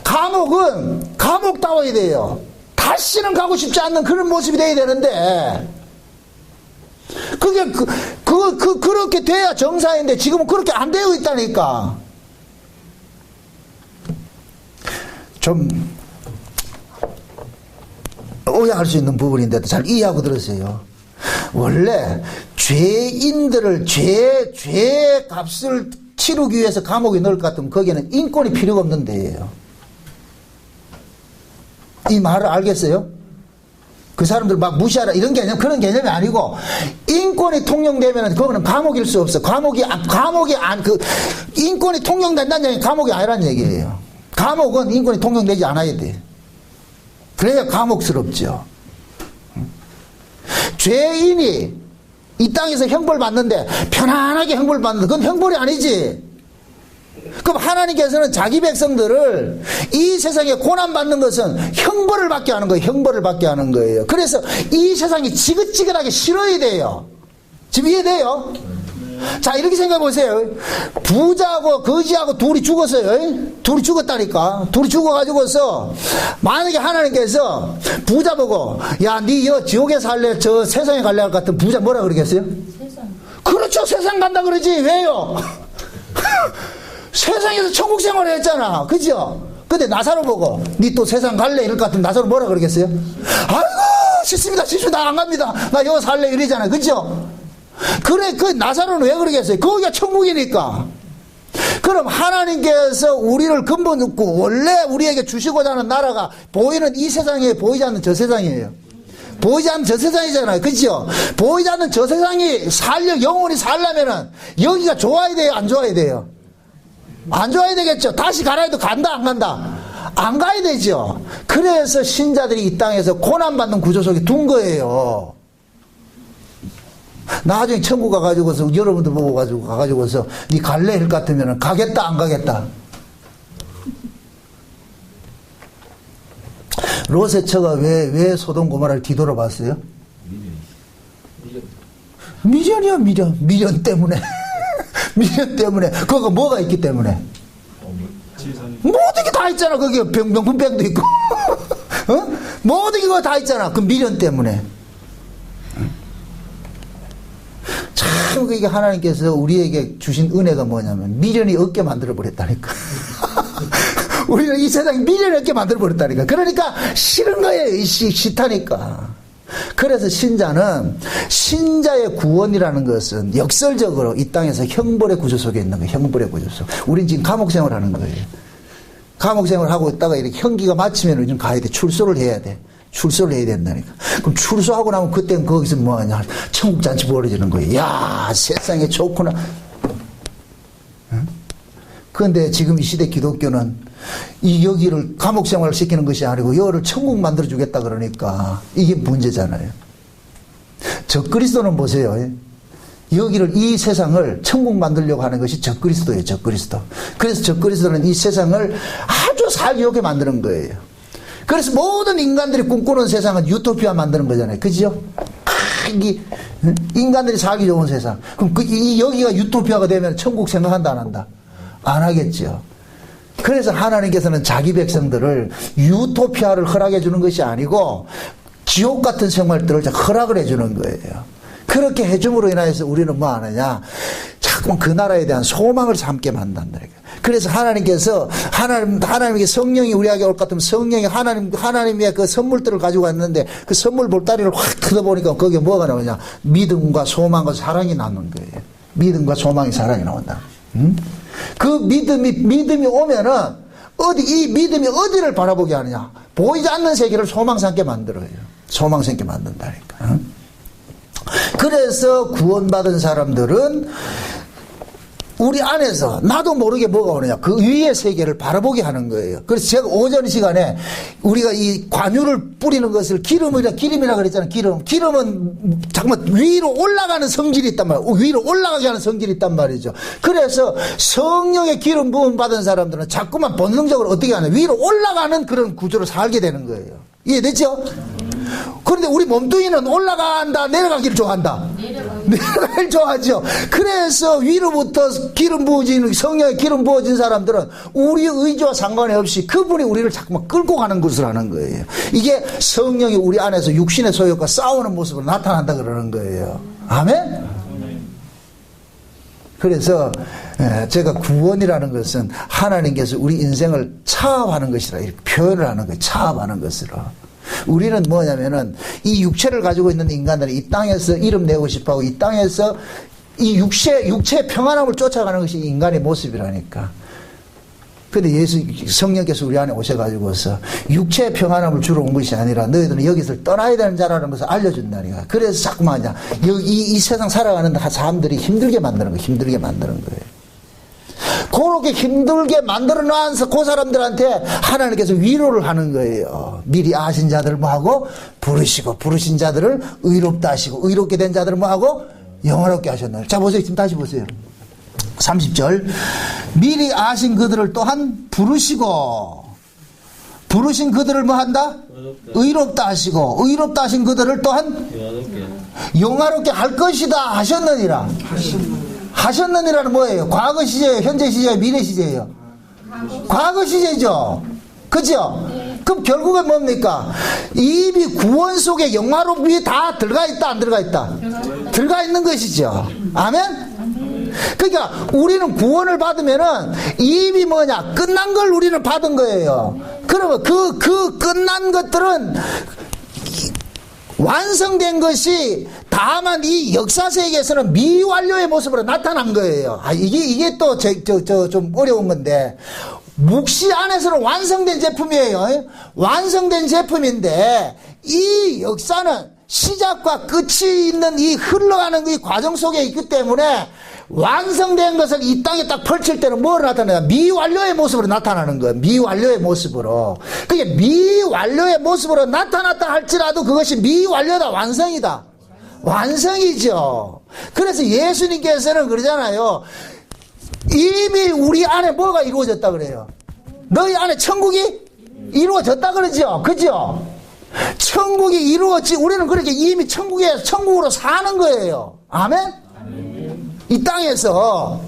감옥은 감옥다워야 돼요. 다시는 가고 싶지 않는 그런 모습이 돼야 되는데, 그게 그렇게 돼야 정상인데 지금은 그렇게 안 되어 있다니까. 좀 오해할 수 있는 부분인데도 잘 이해하고 들으세요. 원래 죄인들을 죄 값을 치르기 위해서 감옥에 넣을 것 같으면 거기에는 인권이 필요가 없는 데예요. 이 말을 알겠어요? 그 사람들 막 무시하라 이런 개념, 그런 개념이 아니고, 인권이 통용되면 그거는 감옥일 수 없어. 인권이 통용된다는 얘기는 감옥이 아니라는 얘기예요. 감옥은 인권이 통용되지 않아야 돼. 그래야 감옥스럽죠. 죄인이 이 땅에서 형벌 받는데 편안하게 형벌 받는데 그건 형벌이 아니지. 그럼 하나님께서는 자기 백성들을 이 세상에 고난받는 것은 형벌을 받게 하는 거예요. 형벌을 받게 하는 거예요. 그래서 이 세상이 지긋지긋하게 싫어야 돼요. 지금 이해돼요? 자, 이렇게 생각해 보세요. 부자하고 거지하고 둘이 죽었어요. 둘이 죽었다니까. 둘이 죽어가지고서 만약에 하나님께서 부자 보고 야, 니 지옥에 살래 저 세상에 갈래 할 것 같은 부자 뭐라 그러겠어요? 세상. 그렇죠. 세상 간다 그러지. 왜요? 세상에서 천국 생활을 했잖아. 그죠? 근데 나사로 보고 니 또 세상 갈래 이럴 것 같으면 나사로 뭐라 그러겠어요? 아이고 싫습니다. 나 안 갑니다. 나 여기 살래 이러잖아. 그죠? 그래, 그 나사로는 왜 그러겠어요? 거기가 천국이니까. 그럼 하나님께서 우리를 근본 없고 원래 우리에게 주시고자 하는 나라가 보이는 이 세상에 보이지 않는 저 세상이에요. 보이지 않는 저 세상이잖아요. 그죠? 보이지 않는 저 세상이 영원히 살려면은 여기가 좋아야 돼요? 안 좋아야 돼요? 안 좋아야 되겠죠? 다시 가라 해도 간다, 안 간다? 안 가야 되죠? 그래서 신자들이 이 땅에서 고난받는 구조 속에 둔 거예요. 나중에 천국 가가지고서 여러분들 보고 가가지고서 니 갈래? 일 같으면 가겠다, 안 가겠다? 롯의 처가 왜 소돔 고모라를 뒤돌아봤어요? 미련이야, 미련. 미련 때문에. 미련 때문에. 그거 뭐가 있기 때문에. 모든 게 다 있잖아. 거기 명품백도 있고. 어? 모든 게 그거 다 있잖아. 그 미련 때문에. 참, 그게 하나님께서 우리에게 주신 은혜가 뭐냐면, 미련이 없게 만들어버렸다니까. 우리는 이 세상에 미련이 없게 만들어버렸다니까. 그러니까 싫은 거예요. 싫다니까. 그래서 신자는, 신자의 구원이라는 것은 역설적으로 이 땅에서 형벌의 구조 속에 있는 거예요. 형벌의 구조 속. 우린 지금 감옥 생활하는 거예요. 감옥 생활하고 있다가 이렇게 형기가 마치면 우리는 가야 돼. 출소를 해야 돼. 출소를 해야 된다니까. 그럼 출소하고 나면 그때는 거기서 뭐하냐. 천국잔치 벌어지는 거예요. 야, 세상에 좋구나. 응? 그런데 지금 이 시대 기독교는 여기를 감옥 생활을 시키는 것이 아니고 여기를 천국 만들어주겠다 그러니까 이게 문제잖아요. 적그리스도는 보세요. 여기를, 이 세상을 천국 만들려고 하는 것이 적그리스도예요. 적그리스도. 그래서 적그리스도는 이 세상을 아주 살기 좋게 만드는 거예요. 그래서 모든 인간들이 꿈꾸는 세상은 유토피아 만드는 거잖아요. 그죠? 인간들이 살기 좋은 세상. 그럼 여기가 유토피아가 되면 천국 생각한다, 안 한다? 안 하겠죠. 그래서 하나님께서는 자기 백성들을 유토피아를 허락해 주는 것이 아니고 지옥 같은 생활들을 허락을 해 주는 거예요. 그렇게 해줌으로 인하여서 우리는 뭐 하느냐, 자꾸만 그 나라에 대한 소망을 삼게 만든다. 그래서 하나님께서, 하나님께 성령이 우리에게 올 것 같으면 성령이 하나님의 그 선물들을 가지고 왔는데 그 선물 볼다리를 확 뜯어보니까 거기에 뭐가 나오냐, 믿음과 소망과 사랑이 나오는 거예요. 믿음과 소망이, 사랑이 나온다. 그 믿음이 오면은 이 믿음이 어디를 바라보게 하느냐, 보이지 않는 세계를 소망 삼게 만들어요. 소망 삼게 만든다니까. 그래서 구원받은 사람들은 우리 안에서 나도 모르게 뭐가 오느냐, 그 위의 세계를 바라보게 하는 거예요. 그래서 제가 오전 시간에 우리가 이 관유를 뿌리는 것을 기름이라 그랬잖아요. 기름은 잠깐만 위로 올라가는 성질이 있단 말이에요. 위로 올라가게 하는 성질이 있단 말이죠. 그래서 성령의 기름 부음 받은 사람들은 자꾸만 본능적으로 어떻게 하냐, 위로 올라가는 그런 구조로 살게 되는 거예요. 이해됐죠? 그런데 우리 몸뚱이는 올라간다, 내려가기를 좋아한다. 내려가기를 좋아하죠. 그래서 위로부터 기름 부어진, 성령의 기름 부어진 사람들은 우리의 의지와 상관이 없이 그분이 우리를 자꾸만 끌고 가는 것을 하는 거예요. 이게 성령이 우리 안에서 육신의 소욕과 싸우는 모습으로 나타난다 그러는 거예요. 아멘? 그래서 제가 구원이라는 것은 하나님께서 우리 인생을 차압하는 것이라 이렇게 표현을 하는 거예요. 차압하는 것으로. 우리는 뭐냐면은 이 육체를 가지고 있는 인간들이 이 땅에서 이름 내고 싶어하고 이 땅에서 이 육체의 평안함을 쫓아가는 것이 인간의 모습이라니까. 근데 성령께서 우리 안에 오셔가지고서 육체의 평안함을 주러 온 것이 아니라 너희들은 여기서 떠나야 되는 자라는 것을 알려준다니까. 그래서 자꾸만 이 세상 살아가는 사람들이 힘들게 만드는 거예요. 힘들게 만드는 거예요. 그렇게 힘들게 만들어 놔서 그 사람들한테 하나님께서 위로를 하는 거예요. 미리 아신 자들을 뭐하고 부르시고, 부르신 자들을 의롭다 하시고, 의롭게 된 자들을 뭐하고 영화롭게 하셨나요? 자, 보세요. 지금 다시 보세요. 30절. 미리 아신 그들을 또한 부르시고, 부르신 그들을 뭐 한다? 의롭다 하시고, 의롭다 하신 그들을 또한 영화롭게 할 것이다 하셨느니라. 하셨느니라는 뭐예요? 과거 시제예요? 현재 시제예요? 미래 시제예요? 과거 시제죠. 그죠? 그럼 결국은 뭡니까? 이미 구원 속에 영화롭이 다 들어가 있다, 안 들어가 있다? 들어가 있는 것이죠. 아멘? 그러니까 우리는 구원을 받으면은 이미 뭐냐? 끝난 걸 우리는 받은 거예요. 그러면 그 끝난 것들은 완성된 것이 다만 이 역사 세계에서는 미완료의 모습으로 나타난 거예요. 이게 또 좀 어려운 건데, 묵시 안에서는 완성된 제품이에요. 완성된 제품인데 이 역사는 시작과 끝이 있는 이 흘러가는 이 과정 속에 있기 때문에 완성된 것을 이 땅에 딱 펼칠 때는 뭘 나타내냐? 미완료의 모습으로 나타나는 거예요. 미완료의 모습으로. 그게 미완료의 모습으로 나타났다 할지라도 그것이 미완료다, 완성이다. 완성이죠. 그래서 예수님께서는 그러잖아요. 이미 우리 안에 뭐가 이루어졌다 그래요? 너희 안에 천국이 이루어졌다 그러죠. 그죠? 천국이 이루어지, 우리는 그렇게 이미 천국으로 사는 거예요. 아멘? 이 땅에서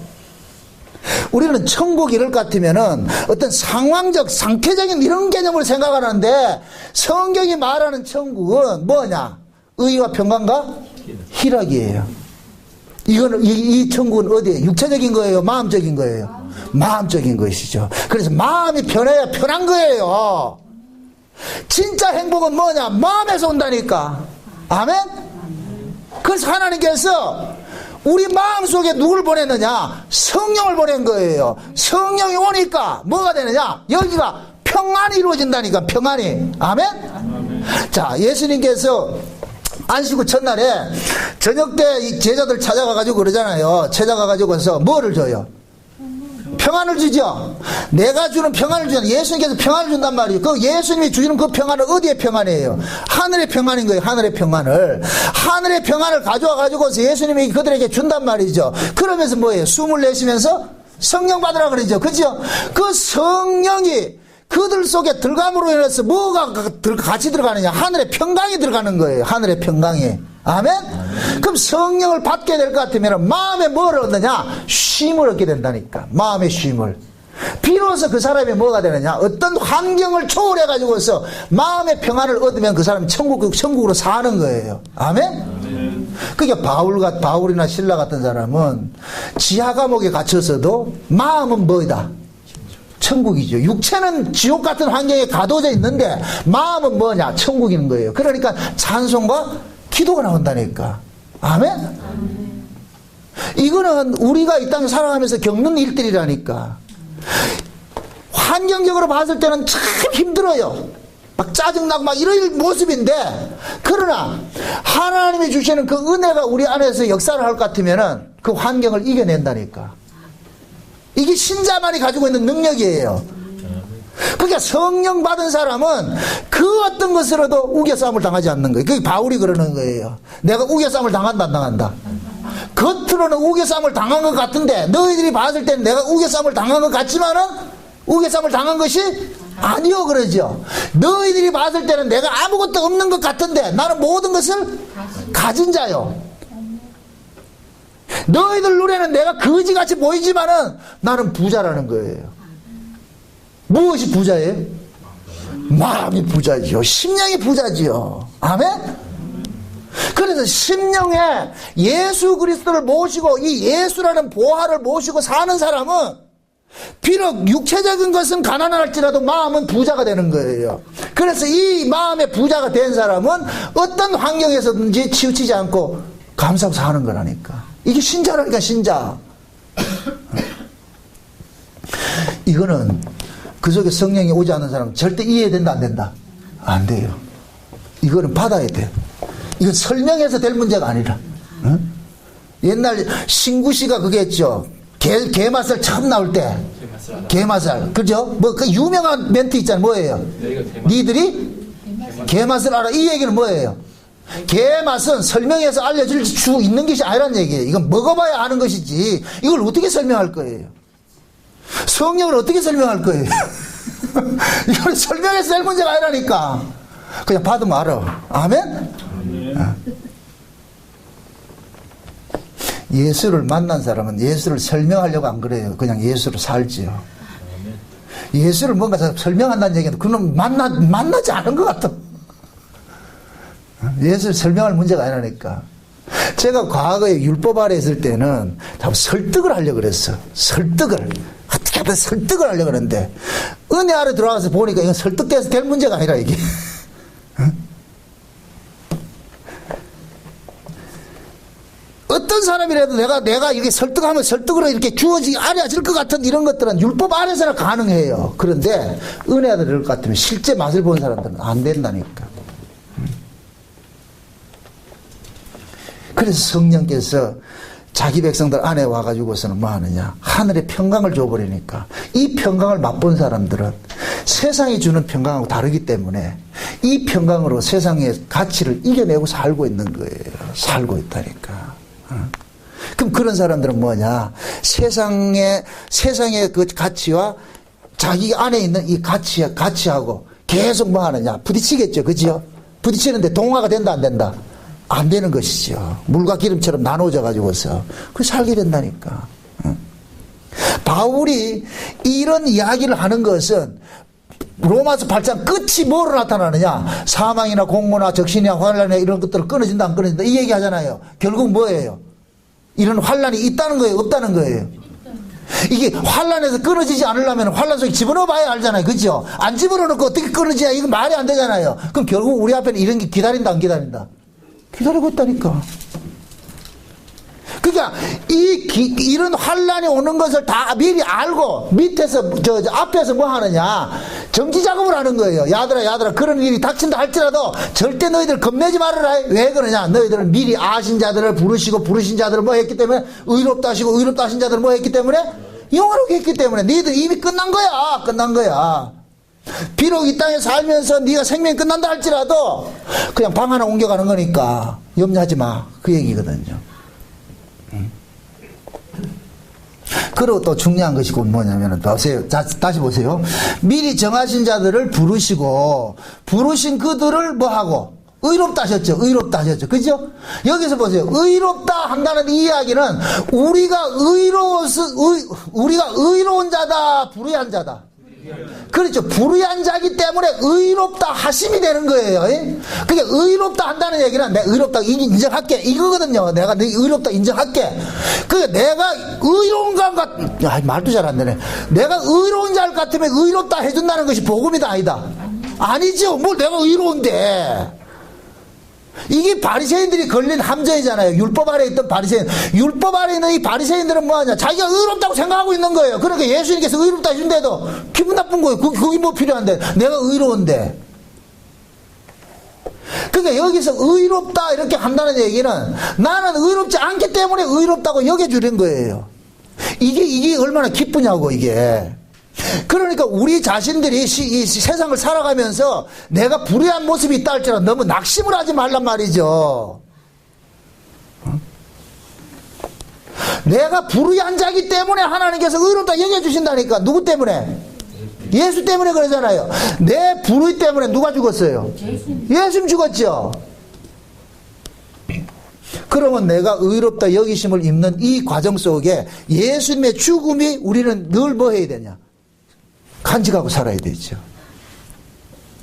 우리는 천국 이럴 것 같으면은 어떤 상황적, 상태적인 이런 개념을 생각하는데 성경이 말하는 천국은 뭐냐? 의와 평강과 희락이에요. 이거는, 이 천국은 어디에? 육체적인 거예요? 마음적인 거예요? 마음적인 것이죠. 그래서 마음이 편해야 편한 거예요. 진짜 행복은 뭐냐? 마음에서 온다니까. 아멘? 그래서 하나님께서 우리 마음속에 누굴 보냈느냐? 성령을 보낸 거예요. 성령이 오니까 뭐가 되느냐? 여기가 평안이 이루어진다니까. 평안이. 아멘? 자, 예수님께서 안식구 첫날에 저녁 때 이 제자들 찾아가가지고 그러잖아요. 찾아가가지고서 뭐를 줘요? 평안을 주죠. 내가 주는 평안을 주잖아요. 예수님께서 평안을 준단 말이에요. 그 예수님이 주시는 그 평안은 어디의 평안이에요? 하늘의 평안인 거예요. 하늘의 평안을. 하늘의 평안을 가져와가지고서 예수님이 그들에게 준단 말이죠. 그러면서 뭐예요? 숨을 내쉬면서 성령 받으라 그러죠. 그죠? 그 성령이 그들 속에 들어감으로 인해서 뭐가 같이 들어가느냐? 하늘의 평강이 들어가는 거예요. 하늘의 평강이. 아멘? 그럼 성령을 받게 될 것 같으면 마음에 뭘 얻느냐? 쉼을 얻게 된다니까. 마음의 쉼을. 비로소 그 사람이 뭐가 되느냐? 어떤 환경을 초월해가지고서 마음의 평안을 얻으면 그 사람이 천국으로 사는 거예요. 아멘? 그게 바울이나 신라 같은 사람은 지하 감옥에 갇혀서도 마음은 뭐이다? 천국이죠. 육체는 지옥 같은 환경에 가둬져 있는데 마음은 뭐냐? 천국인 거예요. 그러니까 찬송과 기도가 나온다니까. 아멘? 이거는 우리가 이 땅에 살아가면서 겪는 일들이라니까. 환경적으로 봤을 때는 참 힘들어요. 막 짜증나고 막 이런 모습인데, 그러나 하나님이 주시는 그 은혜가 우리 안에서 역사를 할 것 같으면은 그 환경을 이겨낸다니까. 이게 신자만이 가지고 있는 능력이에요. 그러니까 성령 받은 사람은 그 어떤 것으로도 우겨싸움을 당하지 않는 거예요. 그게 바울이 그러는 거예요. 내가 우겨싸움을 당한다, 안 당한다? 겉으로는 우겨싸움을 당한 것 같은데 너희들이 봤을 때는 내가 우겨싸움을 당한 것 같지만은 우겨싸움을 당한 것이 아니요 그러죠. 너희들이 봤을 때는 내가 아무것도 없는 것 같은데 나는 모든 것을 가진 자요. 너희들 눈에는 내가 거지같이 보이지만은 나는 부자라는 거예요. 무엇이 부자예요? 마음이 부자지요. 심령이 부자지요. 아멘? 그래서 심령에 예수 그리스도를 모시고 이 예수라는 보화를 모시고 사는 사람은 비록 육체적인 것은 가난할지라도 마음은 부자가 되는 거예요. 그래서 이 마음의 부자가 된 사람은 어떤 환경에서든지 치우치지 않고 감사하고 사는 거라니까. 이게 신자라니까, 신자. 이거는 그 속에 성령이 오지 않는 사람은 절대 이해된다, 안 된다? 안 돼요. 이거는 받아야 돼. 이건 설명해서 될 문제가 아니라. 응? 옛날 신구씨가 그게 했죠. 게맛살 처음 나올 때. 게맛살. 그죠? 뭐, 그 유명한 멘트 있잖아요. 뭐예요? 니들이 게맛을 알아. 이 얘기는 뭐예요? 게맛은 설명해서 알려줄 수 있는 것이 아니란 얘기예요. 이건 먹어봐야 아는 것이지. 이걸 어떻게 설명할 거예요? 성령을 어떻게 설명할 거예요? 이걸 설명해서 될 문제가 아니라니까. 그냥 받으면 알아. 아멘? 예수를 만난 사람은 예수를 설명하려고 안 그래요. 그냥 예수로 살지요. 예수를 뭔가 설명한다는 얘기는 그는 만나지 않은 것 같아. 예수를 설명할 문제가 아니라니까. 제가 과거에 율법 아래 있을 때는 다 설득을 하려고 그랬어. 설득을. 어떻게 하면 설득을 하려고 그러는데, 은혜 아래 들어가서 보니까 이건 설득돼서 될 문제가 아니라, 이게. 어떤 사람이라도 내가 이렇게 설득하면 설득으로 이렇게 주어지기 아니질 것 같은 이런 것들은 율법 안에서는 가능해요. 그런데 은혜 아래 들어갈 것 같으면 실제 맛을 본 사람들은 안 된다니까. 그래서 성령께서 자기 백성들 안에 와가지고서는 뭐 하느냐, 하늘의 평강을 줘버리니까 이 평강을 맛본 사람들은 세상이 주는 평강하고 다르기 때문에 이 평강으로 세상의 가치를 이겨내고 살고 있는 거예요. 살고 있다니까. 그럼 그런 사람들은 뭐냐, 세상의 그 가치와 자기 안에 있는 이 가치하고 계속 뭐 하느냐, 부딪히겠죠. 그죠? 부딪히는데 동화가 된다, 안 된다? 안 되는 것이죠. 물과 기름처럼 나눠져 가지고서 그 살게 된다니까. 바울이 이런 이야기를 하는 것은 로마서 8장 끝이 뭐로 나타나느냐, 사망이나 공고나 적신이나 환란이나 이런 것들을 끊어진다 안 끊어진다 이 얘기 하잖아요. 결국 뭐예요? 이런 환란이 있다는 거예요, 없다는 거예요? 이게 환란에서 끊어지지 않으려면 환란 속에 집어넣어 봐야 알잖아요. 그죠? 안 집어넣어놓고 어떻게 끊어지냐, 이건 말이 안 되잖아요. 그럼 결국 우리 앞에는 이런 게 기다린다 안 기다린다? 기다리고 있다니까. 그러니까 이런 환란이 오는 것을 다 미리 알고 밑에서 앞에서 뭐 하느냐, 정치 작업을 하는 거예요. 야들아 그런 일이 닥친다 할지라도 절대 너희들 겁내지 말아라. 왜 그러냐, 너희들은 미리 아신 자들을 부르시고 부르신 자들을 뭐 했기 때문에, 의롭다 하시고 의롭다 하신 자들을 뭐 했기 때문에, 영원하게 했기 때문에 너희들 이미 끝난 거야. 비록 이 땅에 살면서 네가 생명이 끝난다 할지라도 그냥 방 하나 옮겨가는 거니까 염려하지 마, 그 얘기거든요. 그리고 또 중요한 것이 뭐냐면, 보세요. 다시 보세요. 미리 정하신 자들을 부르시고 부르신 그들을 뭐하고 의롭다 하셨죠. 의롭다 하셨죠. 그죠? 여기서 보세요. 의롭다 한다는 이 이야기는 우리가 의로운 자다, 불의한 자다. 그렇죠. 불의한 자기 때문에 의롭다 하심이 되는 거예요. 그게 의롭다 한다는 얘기는 내가 의롭다 인정할게 이거거든요. 내가 네 의롭다 인정할게. 그게 내가 의로운 자 말도 잘 안 되네. 내가 의로운 자 같으면 의롭다 해준다는 것이 복음이다 아니다? 아니죠. 뭘 내가 의로운데. 이게 바리새인들이 걸린 함정이잖아요. 율법 아래 있던 바리새인. 율법 아래 있는 이 바리새인들은 뭐하냐, 자기가 의롭다고 생각하고 있는 거예요. 그러니까 예수님께서 의롭다 해준대도 기분 나쁜 거예요. 그게 뭐 필요한데, 내가 의로운데. 그러니까 여기서 의롭다 이렇게 한다는 얘기는 나는 의롭지 않기 때문에 의롭다고 여겨주는 거예요. 이게 얼마나 기쁘냐고, 이게. 그러니까 우리 자신들이 이 세상을 살아가면서 내가 불의한 모습이 있다 할지라도 너무 낙심을 하지 말란 말이죠. 내가 불의한 자기 때문에 하나님께서 의롭다 여겨주신다니까. 누구 때문에? 예수 때문에 그러잖아요. 내 불의 때문에 누가 죽었어요? 예수님 죽었죠. 그러면 내가 의롭다 여기심을 입는 이 과정 속에 예수님의 죽음이 우리는 늘 뭐 해야 되냐? 간직하고 살아야 되죠.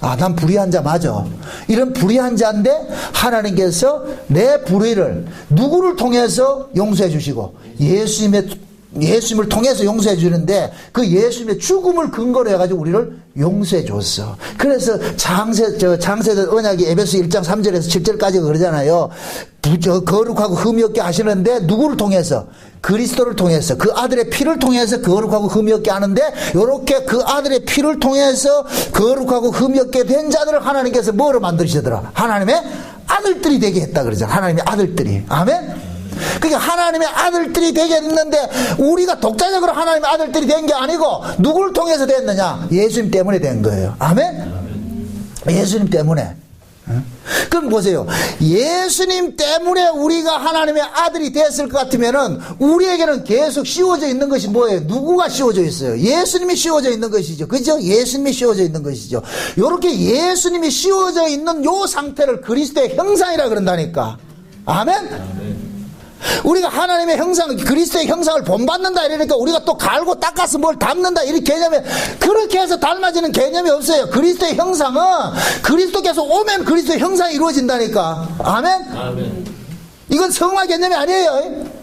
아, 난 불의한 자 맞아. 이런 불의한 자인데 하나님께서 내 불의를 누구를 통해서 용서해 주시고 예수님을 통해서 용서해 주는데 그 예수님의 죽음을 근거로 해가지고 우리를 용서해 줬어. 그래서 장세된 언약이 에베소 1장 3절에서 7절까지 그러잖아요. 거룩하고 흠이 없게 하시는데 누구를 통해서? 그리스도를 통해서, 그 아들의 피를 통해서 거룩하고 흠이 없게 하는데, 요렇게 그 아들의 피를 통해서 거룩하고 흠이 없게 된 자들을 하나님께서 뭐로 만드시더라? 하나님의 아들들이 되게 했다 그러잖아. 하나님의 아들들이. 아멘? 그러니까 하나님의 아들들이 되게 했는데 우리가 독자적으로 하나님의 아들들이 된 게 아니고 누구를 통해서 됐느냐? 예수님 때문에 된 거예요. 아멘? 예수님 때문에. 그럼 보세요. 예수님 때문에 우리가 하나님의 아들이 됐을 것 같으면은 우리에게는 계속 씌워져 있는 것이 뭐예요? 누구가 씌워져 있어요? 예수님이 씌워져 있는 것이죠. 그죠? 예수님이 씌워져 있는 것이죠. 요렇게 예수님이 씌워져 있는 요 상태를 그리스도의 형상이라 그런다니까. 아멘? 우리가 하나님의 형상, 그리스도의 형상을 본받는다 이러니까 우리가 또 갈고 닦아서 뭘 닮는다 이런 개념이, 그렇게 해서 닮아지는 개념이 없어요. 그리스도의 형상은 그리스도께서 오면 그리스도의 형상이 이루어진다니까. 아멘? 아멘. 이건 성화 개념이 아니에요.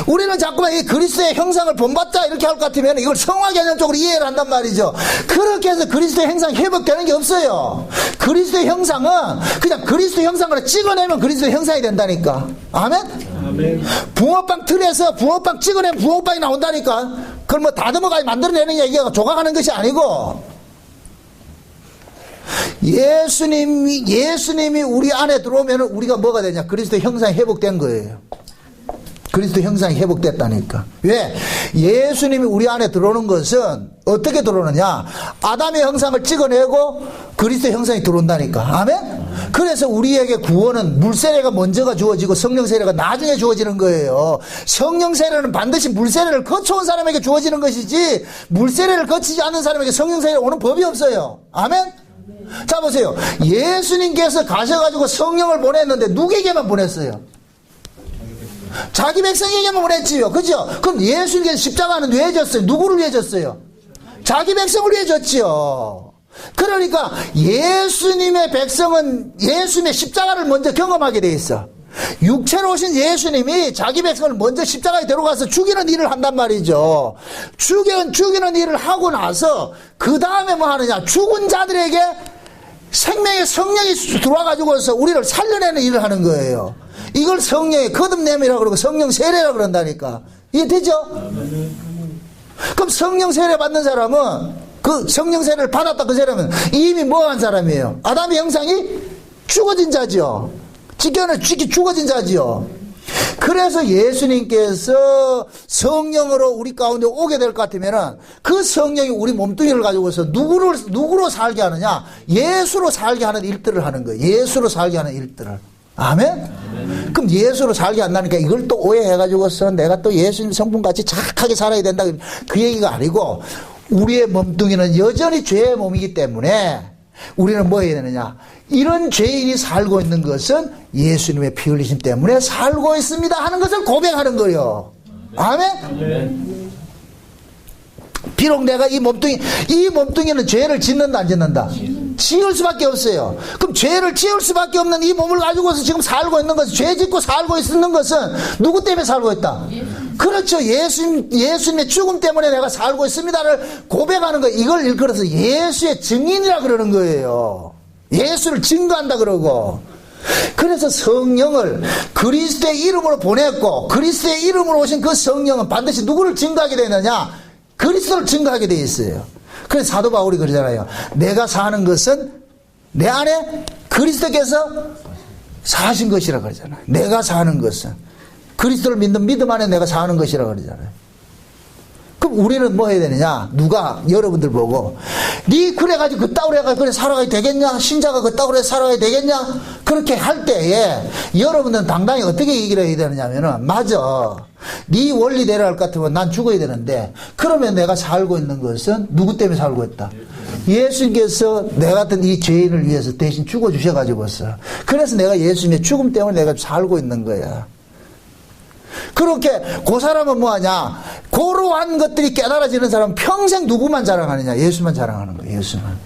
우리는 자꾸만 이 그리스도의 형상을 본받자 이렇게 할 것 같으면 이걸 성화 개념적으로 이해를 한단 말이죠. 그렇게 해서 그리스도의 형상이 회복되는 게 없어요. 그리스도의 형상은 그냥 그리스도의 형상으로 찍어내면 그리스도의 형상이 된다니까. 아멘? 아멘. 붕어빵 틀에서 붕어빵 찍어내면 붕어빵이 나온다니까. 그걸 뭐 다듬어가지고 만들어내는 얘기가 조각하는 것이 아니고, 예수님이 우리 안에 들어오면 우리가 뭐가 되냐? 그리스도 형상이 회복된 거예요. 그리스도 형상이 회복됐다니까. 왜? 예수님이 우리 안에 들어오는 것은 어떻게 들어오느냐? 아담의 형상을 찍어내고 그리스도 형상이 들어온다니까. 아멘? 그래서 우리에게 구원은 물 세례가 먼저가 주어지고 성령 세례가 나중에 주어지는 거예요. 성령 세례는 반드시 물 세례를 거쳐온 사람에게 주어지는 것이지 물 세례를 거치지 않는 사람에게 성령 세례가 오는 법이 없어요. 아멘? 자 보세요. 예수님께서 가셔가지고 성령을 보냈는데 누구에게만 보냈어요? 자기 백성에게만 보냈지요. 그죠? 그럼 예수님께서 십자가는 왜 졌어요? 누구를 위해 졌어요? 자기 백성을 위해 졌지요. 그러니까 예수님의 백성은 예수님의 십자가를 먼저 경험하게 돼 있어. 육체로 오신 예수님이 자기 백성을 먼저 십자가에 데려가서 죽이는 일을 한단 말이죠. 죽이는 일을 하고 나서 그 다음에 뭐 하느냐? 죽은 자들에게 생명의 성령이 들어와가지고서 우리를 살려내는 일을 하는 거예요. 이걸 성령의 거듭냄이라고 그러고 성령 세례라고 그런다니까. 이해되죠? 그럼 성령 세례 받는 사람은 그 성령 세례를 받았다 그 사람은 이미 뭐한 사람이에요? 아담의 형상이 죽어진 자지요. 죽어진 자지요. 그래서 예수님께서 성령으로 우리 가운데 오게 될 것 같으면은 그 성령이 우리 몸뚱이를 가지고서 누구로 살게 하느냐? 예수로 살게 하는 일들을 하는 거예요. 예수로 살게 하는 일들을. 아멘? 그럼 예수로 살게 한다니까 이걸 또 오해해가지고서 내가 또 예수님 성품같이 착하게 살아야 된다. 그 얘기가 아니고 우리의 몸뚱이는 여전히 죄의 몸이기 때문에 우리는 뭐 해야 되느냐? 이런 죄인이 살고 있는 것은 예수님의 피 흘리심 때문에 살고 있습니다 하는 것을 고백하는 거예요. 아멘? 비록 내가 이 몸뚱이는 죄를 짓는다 안 짓는다? 지을 수밖에 없어요. 그럼 죄를 지을 수밖에 없는 이 몸을 가지고서 지금 살고 있는 것은 죄 짓고 살고 있는 것은 누구 때문에 살고 있다? 그렇죠. 예수님의 죽음 때문에 내가 살고 있습니다를 고백하는 거 이걸 일컬어서 예수의 증인이라 그러는 거예요. 예수를 증거한다 그러고. 그래서 성령을 그리스도의 이름으로 보냈고 그리스도의 이름으로 오신 그 성령은 반드시 누구를 증거하게 되느냐? 그리스도를 증거하게 돼 있어요. 그래서 사도 바울이 그러잖아요. 내가 사는 것은 내 안에 그리스도께서 사신 것이라 그러잖아요. 내가 사는 것은 그리스도를 믿는 믿음 안에 내가 사는 것이라 그러잖아요. 그럼 우리는 뭐 해야 되느냐? 누가 여러분들 보고 니 그래가지고 그따구로 해가지고 그래 살아가야 되겠냐? 신자가 그따구로 해서 살아가야 되겠냐? 그렇게 할 때에 여러분들은 당당히 어떻게 얘기를 해야 되느냐면은 맞아. 네 원리대로 할 것 같으면 난 죽어야 되는데 그러면 내가 살고 있는 것은 누구 때문에 살고 있다? 예수님께서 내 같은 이 죄인을 위해서 대신 죽어주셔가지고서 그래서 내가 예수님의 죽음 때문에 내가 살고 있는 거야. 그렇게 그 사람은 뭐하냐? 고로한 것들이 깨달아지는 사람은 평생 누구만 자랑하느냐? 예수만 자랑하는 거예요. 예수만.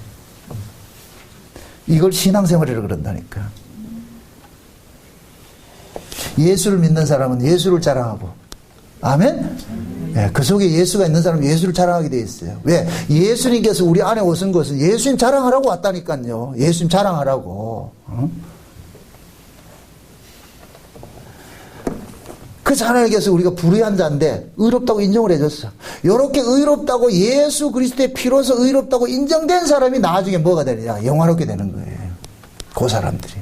이걸 신앙생활이라고 그런다니까. 예수를 믿는 사람은 예수를 자랑하고 아멘? 네, 그 속에 예수가 있는 사람은 예수를 자랑하게 돼 있어요. 왜? 예수님께서 우리 안에 오신 것은 예수님 자랑하라고 왔다니까요. 예수님 자랑하라고. 그래서 하나님께서 우리가 불의한 자인데 의롭다고 인정을 해줬어. 이렇게 의롭다고 예수 그리스도의 피로서 의롭다고 인정된 사람이 나중에 뭐가 되느냐? 영화롭게 되는 거예요. 그 사람들이.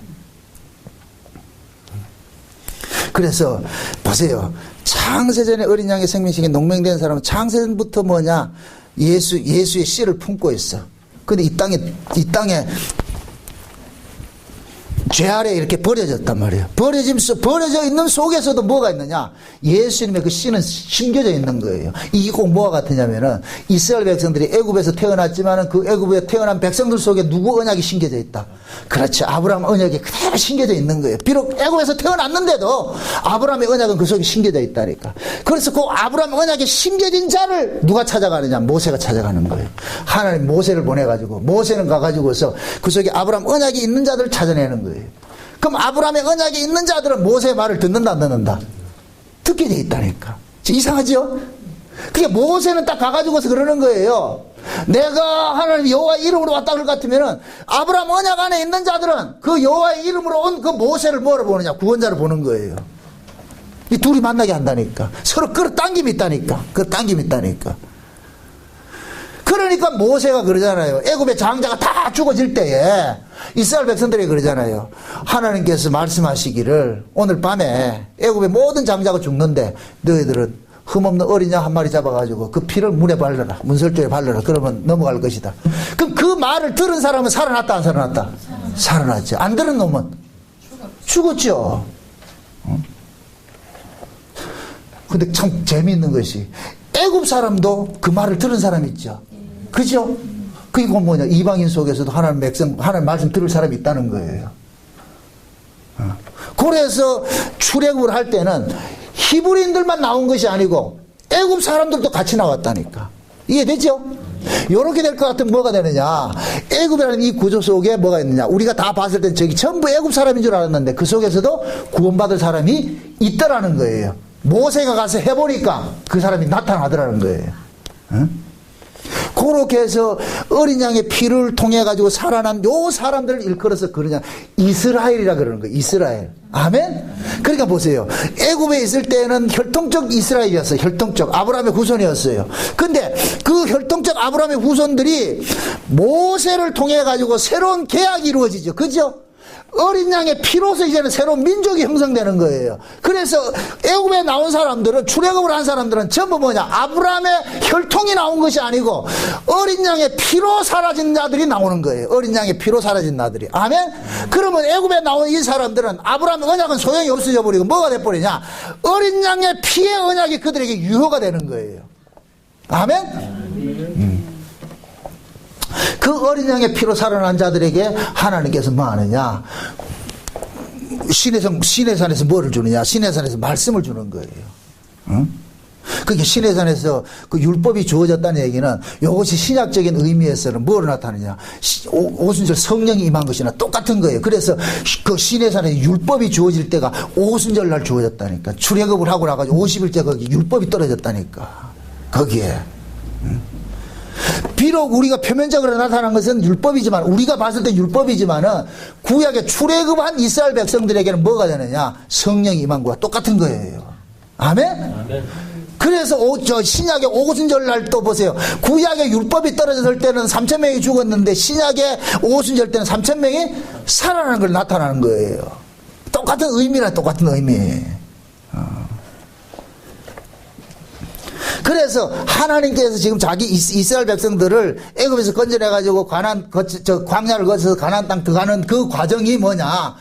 그래서 보세요. 창세전에 어린 양의 생명식에 농명된 사람은 창세전부터 뭐냐? 예수의 씨를 품고 있어. 근데 이 땅에 죄 아래 이렇게 버려졌단 말이에요. 버려져 있는 속에서도 뭐가 있느냐? 예수님의 그 씨는 심겨져 있는 거예요. 이게 꼭 뭐와 같으냐면은 이스라엘 백성들이 애굽에서 태어났지만은 그 애굽에 태어난 백성들 속에 누구 언약이 심겨져 있다? 그렇죠. 아브라함 언약이 그대로 심겨져 있는 거예요. 비록 애굽에서 태어났는데도 아브라함의 언약은 그 속에 심겨져 있다니까. 그래서 그 아브라함 언약에 심겨진 자를 누가 찾아가느냐? 모세가 찾아가는 거예요. 하나님 모세를 보내가지고 모세는 가가지고서 그 속에 아브라함 언약이 있는 자들을 찾아내는 거예요. 그럼 아브라함의 언약이 있는 자들은 모세의 말을 듣는다 안 듣는다? 듣게 돼 있다니까. 이상하죠? 그게 모세는 딱 가가지고서 그러는 거예요. 내가 하나님 여호와의 이름으로 왔다 그럴 것 같으면은 아브라함 언약 안에 있는 자들은 그 여호와의 이름으로 온 그 모세를 뭐로 보느냐? 구원자를 보는 거예요. 이 둘이 만나게 한다니까. 서로 끌어당김이 있다니까. 그러니까 그러니까 모세가 그러잖아요. 애굽의 장자가 다 죽어질 때에 이스라엘 백성들이 그러잖아요. 하나님께서 말씀하시기를 오늘 밤에 애굽의 모든 장자가 죽는데 너희들은 흠없는 어린 양 한 마리 잡아가지고 그 피를 문에 발라라. 문설주에 발라라. 그러면 넘어갈 것이다. 그럼 그 말을 들은 사람은 살아났다 안 살아났다? 살아났죠. 안 들은 놈은 죽었죠. 근데 참 재미있는 것이 애굽 사람도 그 말을 들은 사람 있죠. 그죠? 그게 뭐냐? 이방인 속에서도 하나님 백성, 하나님 말씀 들을 사람이 있다는 거예요. 그래서 출애굽을 할 때는 히브리인들만 나온 것이 아니고 애굽 사람들도 같이 나왔다니까. 이해되죠? 요렇게 될 것 같으면 뭐가 되느냐? 애굽이라는 이 구조 속에 뭐가 있느냐? 우리가 다 봤을 때 저기 전부 애굽 사람인 줄 알았는데 그 속에서도 구원받을 사람이 있더라는 거예요. 모세가 가서 해보니까 그 사람이 나타나더라는 거예요. 응? 그렇게 해서 어린 양의 피를 통해 가지고 살아난 요 사람들을 일컬어서 그러냐 이스라엘이라 그러는 거예요. 이스라엘. 아멘. 그러니까 보세요. 애굽에 있을 때는 혈통적 이스라엘이었어요. 혈통적 아브라함의 후손이었어요. 근데 그 혈통적 아브라함의 후손들이 모세를 통해 가지고 새로운 계약이 이루어지죠. 그죠? 어린 양의 피로서 이제는 새로운 민족이 형성되는 거예요. 그래서 애굽에 나온 사람들은, 출애굽을 한 사람들은 전부 뭐냐? 아브라함의 혈통이 나온 것이 아니고 어린 양의 피로 사라진 자들이 나오는 거예요. 어린 양의 피로 사라진 자들이. 아멘? 그러면 애굽에 나온 이 사람들은 아브라함의 언약은 소용이 없어져 버리고 뭐가 돼버리냐? 어린 양의 피의 언약이 그들에게 유효가 되는 거예요. 아멘? 그 어린 양의 피로 살아난 자들에게 하나님께서 뭐 하느냐? 시내산에서 뭐를 주느냐? 시내산에서 말씀을 주는 거예요. 응? 그게 시내산에서 그 율법이 주어졌다는 얘기는 이것이 신약적인 의미에서는 뭐로 나타나느냐? 오순절 성령이 임한 것이나 똑같은 거예요. 그래서 그 시내산에 율법이 주어질 때가 오순절 날 주어졌다니까. 출애굽을 하고 나가지고 50일째 거기 율법이 떨어졌다니까. 거기에. 응? 비록 우리가 표면적으로 나타난 것은 율법이지만, 우리가 봤을 때 율법이지만은 구약에 출애굽한 이스라엘 백성들에게는 뭐가 되느냐? 성령이 임한 것과 똑같은 거예요. 아멘? 아멘. 그래서 신약의 오순절 날 또 보세요. 구약의 율법이 떨어졌을 때는 3,000명이 죽었는데 신약의 오순절 때는 3,000명이 살아나는 걸 나타나는 거예요. 똑같은 의미라 똑같은 의미. 그래서 하나님께서 지금 자기 이스라엘 백성들을 애굽에서 건져내가지고 광야를 거쳐서 가나안 땅 들어가는 그 과정이 뭐냐?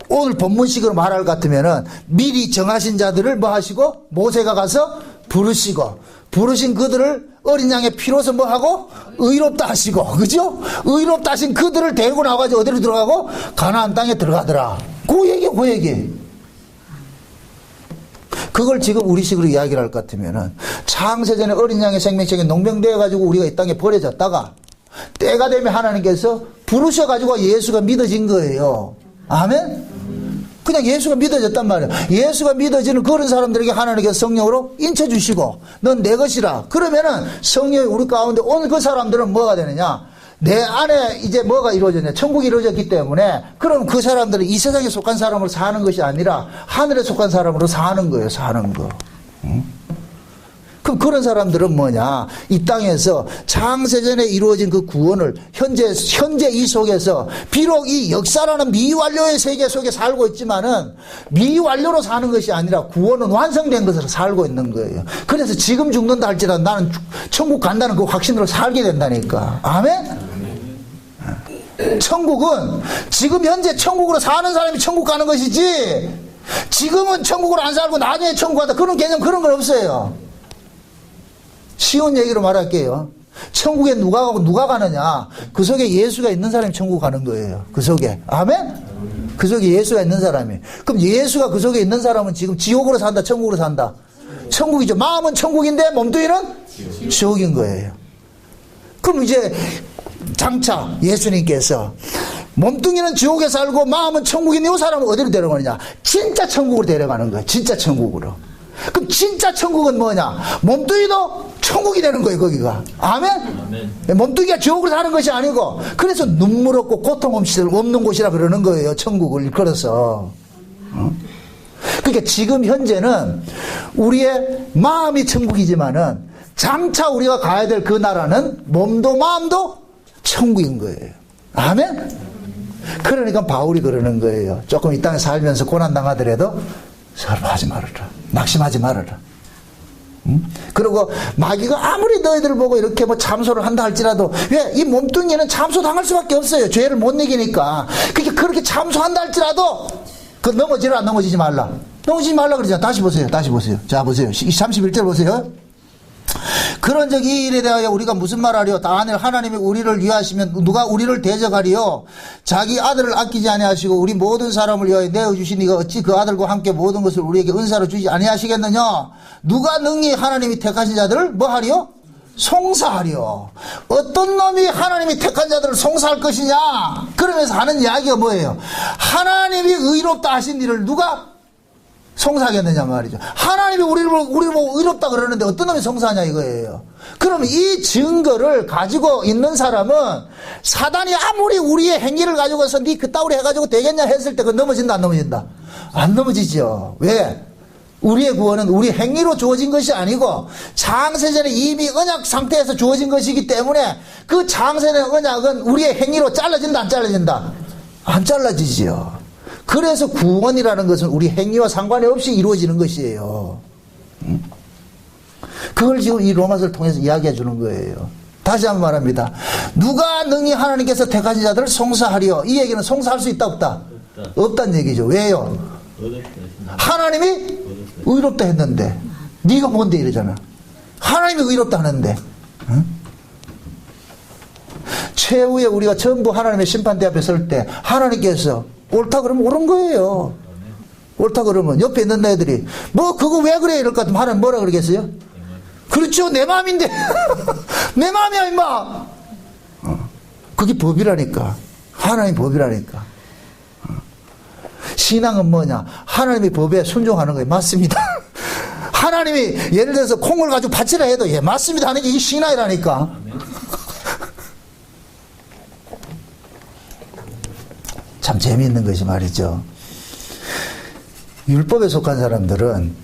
오늘 본문식으로 말할 것 같으면은 미리 정하신 자들을 뭐 하시고 모세가 가서 부르신 그들을 어린 양의 피로서 뭐 하고 의롭다 하시고, 그죠? 의롭다 하신 그들을 데리고 나와가지고 어디로 들어가고 가나안 땅에 들어가더라. 그 얘기. 그걸 지금 우리식으로 이야기를 할 것 같으면은 창세전에 어린 양의 생명책에 농병되어 가지고 우리가 이 땅에 버려졌다가 때가 되면 하나님께서 부르셔 가지고 예수가 믿어진 거예요. 아멘? 그냥 예수가 믿어졌단 말이에요. 예수가 믿어지는 그런 사람들에게 하나님께서 성령으로 인쳐주시고 넌 내 것이라. 그러면은 성령이 우리 가운데 오늘 그 사람들은 뭐가 되느냐? 내 안에 이제 뭐가 이루어졌냐? 천국이 이루어졌기 때문에 그럼 그 사람들은 이 세상에 속한 사람으로 사는 것이 아니라 하늘에 속한 사람으로 사는 거예요. 사는 거. 응? 그럼 그런 사람들은 뭐냐? 이 땅에서 창세전에 이루어진 그 구원을 현재 이 속에서 비록 이 역사라는 미완료의 세계 속에 살고 있지만은 미완료로 사는 것이 아니라 구원은 완성된 것으로 살고 있는 거예요. 그래서 지금 죽는다 할지라도 나는 천국 간다는 그 확신으로 살게 된다니까. 아멘? 천국은 지금 현재 천국으로 사는 사람이 천국 가는 것이지 지금은 천국으로 안 살고 나중에 천국 가다 그런 개념 그런 건 없어요. 쉬운 얘기로 말할게요. 천국에 누가 가느냐? 그 속에 예수가 있는 사람이 천국 가는 거예요. 그 속에. 아멘? 그 속에 예수가 있는 사람이. 그럼 예수가 그 속에 있는 사람은 지금 지옥으로 산다, 천국으로 산다? 천국이죠. 마음은 천국인데 몸뚱이는 지옥인 거예요. 그럼 이제 장차 예수님께서 몸뚱이는 지옥에 살고 마음은 천국인 이 사람을 어디로 데려가느냐? 진짜 천국으로 데려가는 거예요. 진짜 천국으로. 그럼 진짜 천국은 뭐냐? 몸뚱이도 천국이 되는 거예요. 거기가. 아멘? 아멘. 몸뚱이가 지옥으로 사는 것이 아니고 그래서 눈물 없고 고통 없는 곳이라 그러는 거예요. 천국을 일컬어서. 그러니까 지금 현재는 우리의 마음이 천국이지만은 장차 우리가 가야 될 그 나라는 몸도 마음도 천국인 거예요. 아멘? 그러니까 바울이 그러는 거예요. 조금 이 땅에 살면서 고난당하더라도 슬퍼하지 말아라. 낙심하지 말아라. 그리고 마귀가 아무리 너희들 보고 이렇게 뭐 참소를 한다 할지라도, 왜? 이 몸뚱이는 참소 당할 수밖에 없어요. 죄를 못 이기니까. 그렇게 참소한다 할지라도, 넘어지라, 넘어지지 말라. 넘어지지 말라 그러잖아. 다시 보세요. 자, 보세요. 31절 보세요. 그런 적 이 일에 대하여 우리가 무슨 말하리요? 다한일 하나님이 우리를 위하시면 누가 우리를 대적하리요? 자기 아들을 아끼지 아니하시고 우리 모든 사람을 위하여 내어주신 이가 어찌 그 아들과 함께 모든 것을 우리에게 은사로 주지 아니하시겠느냐? 누가 능히 하나님이 택하신 자들을 뭐하리요? 송사하리요. 어떤 놈이 하나님이 택한 자들을 송사할 것이냐? 그러면서 하는 이야기가 뭐예요? 하나님이 의롭다 하신 일을 누가 송사하겠느냐 말이죠. 하나님이 우리를 보고 의롭다 그러는데 어떤 놈이 송사하냐 이거예요. 그럼 이 증거를 가지고 있는 사람은 사단이 아무리 우리의 행위를 가지고서 니 그따구리 해가지고 되겠냐 했을 때 그건 넘어진다 안 넘어진다? 안 넘어지죠. 왜? 우리의 구원은 우리 행위로 주어진 것이 아니고 창세전에 이미 언약 상태에서 주어진 것이기 때문에 그 창세전의 언약은 우리의 행위로 잘라진다 안 잘라진다? 안 잘라지지요. 그래서 구원이라는 것은 우리 행위와 상관이 없이 이루어지는 것이에요. 그걸 지금 이 로마서를 통해서 이야기해 주는 거예요. 다시 한번 말합니다. 누가 능히 하나님께서 택하신 자들을 송사하리요? 이 얘기는 송사할 수 있다 없다? 없다는 얘기죠. 왜요? 하나님이 의롭다 했는데 네가 뭔데 이러잖아. 하나님이 의롭다 하는데, 응? 최후에 우리가 전부 하나님의 심판대 앞에 설 때 하나님께서 옳다 그러면 옳은 거예요. 옳다 그러면 옆에 있는 애들이 뭐 그거 왜 그래 이럴 것 같으면 하나님 뭐라 그러겠어요? 그렇죠, 내 마음인데 내 마음이야 임마. 그게 법이라니까. 하나님 법이라니까. 신앙은 뭐냐? 하나님의 법에 순종하는 거예요. 맞습니다. 하나님이 예를 들어서 콩을 가지고 바치라 해도 예 맞습니다 하는 게 이게 신앙이라니까. 참 재미있는 것이 말이죠. 율법에 속한 사람들은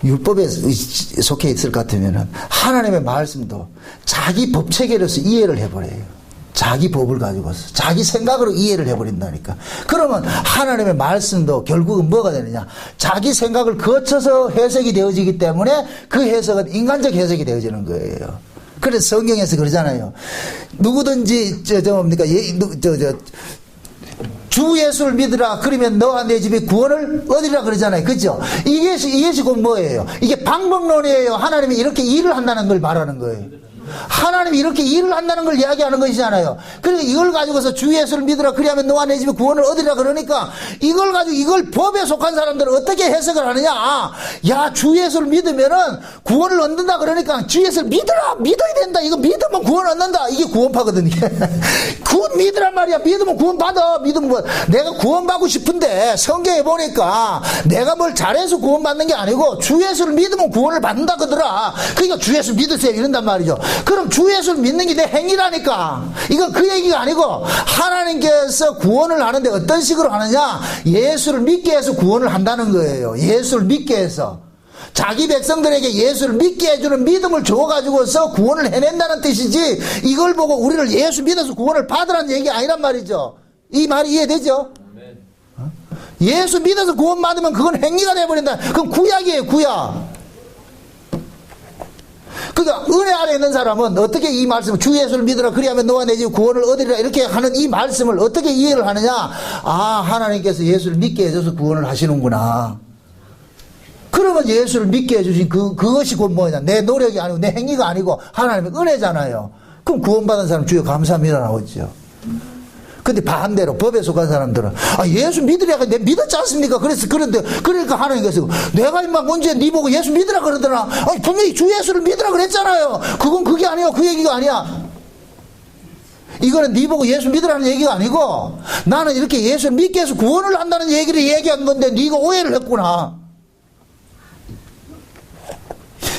율법에 속해 있을 것 같으면 하나님의 말씀도 자기 법 체계로서 이해를 해버려요. 자기 법을 가지고서 자기 생각으로 이해를 해버린다니까. 그러면 하나님의 말씀도 결국은 뭐가 되느냐? 자기 생각을 거쳐서 해석이 되어지기 때문에 그 해석은 인간적 해석이 되어지는 거예요. 그래서 성경에서 그러잖아요. 누구든지 주 예수를 믿으라 그러면 너와 내 집이 구원을 얻으리라 그러잖아요. 그죠? 이것이 곧 뭐예요? 이게 방법론이에요? 하나님이 이렇게 일을 한다는 걸 말하는 거예요. 하나님이 이렇게 일을 한다는 걸 이야기하는 것이잖아요. 그러니까 이걸 가지고서 주 예수를 믿으라 그리하면 너와 내 집에 구원을 얻으리라 그러니까 이걸 가지고 이걸 법에 속한 사람들은 어떻게 해석을 하느냐? 야, 주 예수를 믿으면은 구원을 얻는다 그러니까 주 예수를 믿어야 된다. 이거 믿으면 구원 얻는다. 이게 구원파거든요. 구원 믿으란 말이야. 믿으면 구원 받아. 믿으면 뭐 내가 구원받고 싶은데 성경에 보니까 내가 뭘 잘해서 구원받는 게 아니고 주 예수를 믿으면 구원을 받는다 그러더라. 그러니까 주 예수 믿으세요 이런단 말이죠. 그럼 주 예수를 믿는 게 내 행위라니까. 이건 그 얘기가 아니고 하나님께서 구원을 하는데 어떤 식으로 하느냐? 예수를 믿게 해서 구원을 한다는 거예요. 예수를 믿게 해서. 자기 백성들에게 예수를 믿게 해주는 믿음을 줘가지고서 구원을 해낸다는 뜻이지 이걸 보고 우리를 예수 믿어서 구원을 받으라는 얘기가 아니란 말이죠. 이 말이 이해되죠? 예수 믿어서 구원 받으면 그건 행위가 돼버린다. 그건 구약이에요, 구약. 그러니까 은혜 안에 있는 사람은 어떻게 이 말씀을 주 예수를 믿으라 그리하면 너와 내 집 구원을 얻으리라 이렇게 하는 이 말씀을 어떻게 이해를 하느냐? 아, 하나님께서 예수를 믿게 해줘서 구원을 하시는구나. 그러면 예수를 믿게 해주신 그것이 곧 뭐냐? 내 노력이 아니고 내 행위가 아니고 하나님의 은혜잖아요. 그럼 구원받은 사람 주여 감사합니다 나오죠. 근데 반대로 법에 속한 사람들은 아, 예수 믿으려고 내가 믿었지 않습니까? 그러니까 하나님께서 내가 임마 언제 네 보고 예수 믿으라 그러더라. 아니, 분명히 주 예수를 믿으라 그랬잖아요. 그건 그게 아니야. 그 얘기가 아니야. 이거는 네 보고 예수 믿으라는 얘기가 아니고 나는 이렇게 예수를 믿게 해서 구원을 한다는 얘기를 얘기한 건데 네가 오해를 했구나.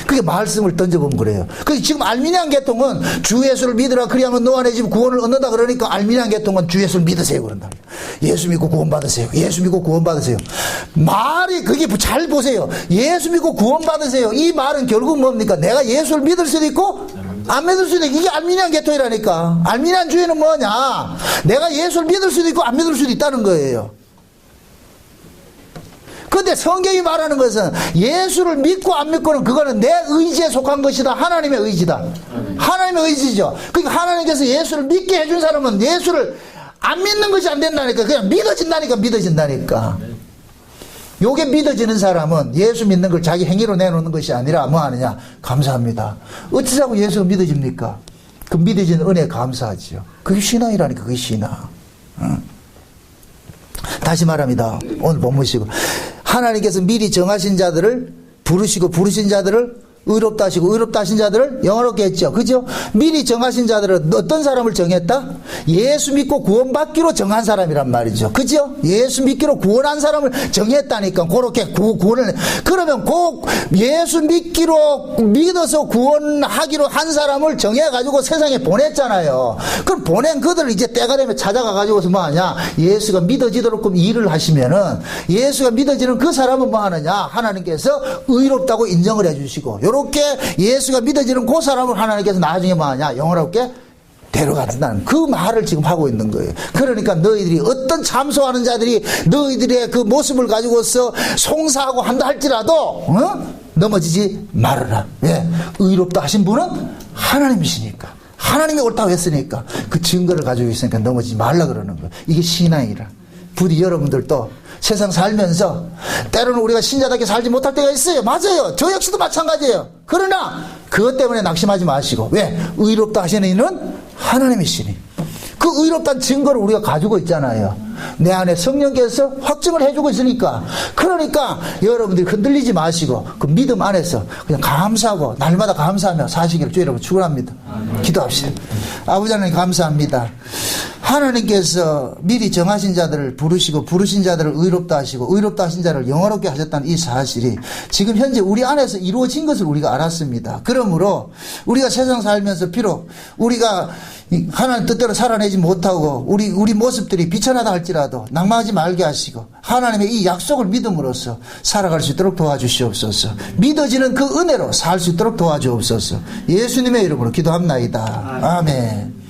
그게 말씀을 던져본 거래요. 그래서 지금 알미니안 계통은 주 예수를 믿으라 그리하면 너와 내 집 구원을 얻는다 그러니까 알미니안 계통은 주 예수를 믿으세요 그런다. 예수 믿고 구원받으세요. 예수 믿고 구원받으세요. 말이 그게 잘 보세요. 예수 믿고 구원받으세요. 이 말은 결국 뭡니까? 내가 예수를 믿을 수도 있고 안 믿을 수도 있고, 이게 알미니안 계통이라니까. 알미니안 주의는 뭐냐? 내가 예수를 믿을 수도 있고 안 믿을 수도 있다는 거예요. 근데 성경이 말하는 것은 예수를 믿고 안 믿고는 그거는 내 의지에 속한 것이다. 하나님의 의지다. 하나님의 의지죠. 그러니까 하나님께서 예수를 믿게 해준 사람은 예수를 안 믿는 것이 안 된다니까. 그냥 믿어진다니까. 요게 믿어지는 사람은 예수 믿는 걸 자기 행위로 내놓는 것이 아니라 뭐 하느냐? 감사합니다. 어찌자고 예수가 믿어집니까? 그 믿어지는 은혜에 감사하지요. 그게 신앙이라니까. 그게 신앙. 다시 말합니다. 오늘 본문이시고, 하나님께서 미리 정하신 자들을 부르시고 부르신 자들을 의롭다 하시고 의롭다 하신 자들을 영화롭게 했죠. 그죠? 미리 정하신 자들은 어떤 사람을 정했다? 예수 믿고 구원받기로 정한 사람이란 말이죠. 그죠? 예수 믿기로 구원한 사람을 정했다니까. 그렇게 구원을. 그러면 꼭 예수 믿기로 믿어서 구원하기로 한 사람을 정해가지고 세상에 보냈잖아요. 그럼 보낸 그들을 이제 때가 되면 찾아가가지고서 뭐 하냐? 예수가 믿어지도록 일을 하시면은 예수가 믿어지는 그 사람은 뭐 하느냐? 하나님께서 의롭다고 인정을 해주시고, 이렇게 예수가 믿어지는 그 사람을 하나님께서 나중에 뭐 하냐? 영원롭게 데려간다는 그 말을 지금 하고 있는 거예요. 그러니까 너희들이 어떤 참소하는 자들이 너희들의 그 모습을 가지고서 송사하고 한다 할지라도 넘어지지 말아라. 왜? 의롭다 하신 분은 하나님이시니까. 하나님이 옳다고 했으니까 그 증거를 가지고 있으니까 넘어지지 말라 그러는 거예요. 이게 신앙이라. 부디 여러분들도 세상 살면서 때로는 우리가 신자답게 살지 못할 때가 있어요. 맞아요. 저 역시도 마찬가지예요. 그러나 그것 때문에 낙심하지 마시고, 왜? 의롭다 하시는 이는 하나님이시니. 그 의롭다는 증거를 우리가 가지고 있잖아요. 내 안에 성령께서 확증을 해주고 있으니까. 그러니까 여러분들이 흔들리지 마시고 그 믿음 안에서 그냥 감사하고 날마다 감사하며 사시기를 주 여러분 축원합니다. 기도합시다. 아버지 하나님 감사합니다. 하나님께서 미리 정하신 자들을 부르시고 부르신 자들을 의롭다 하시고 의롭다 하신 자를 영화롭게 하셨다는 이 사실이 지금 현재 우리 안에서 이루어진 것을 우리가 알았습니다. 그러므로 우리가 세상 살면서 비록 우리가 하나님 뜻대로 살아내지 못하고 우리 모습들이 비천하다 할지라도 낭망하지 말게 하시고 하나님의 이 약속을 믿음으로써 살아갈 수 있도록 도와주시옵소서. 믿어지는 그 은혜로 살 수 있도록 도와주옵소서. 예수님의 이름으로 기도합나이다. 아멘.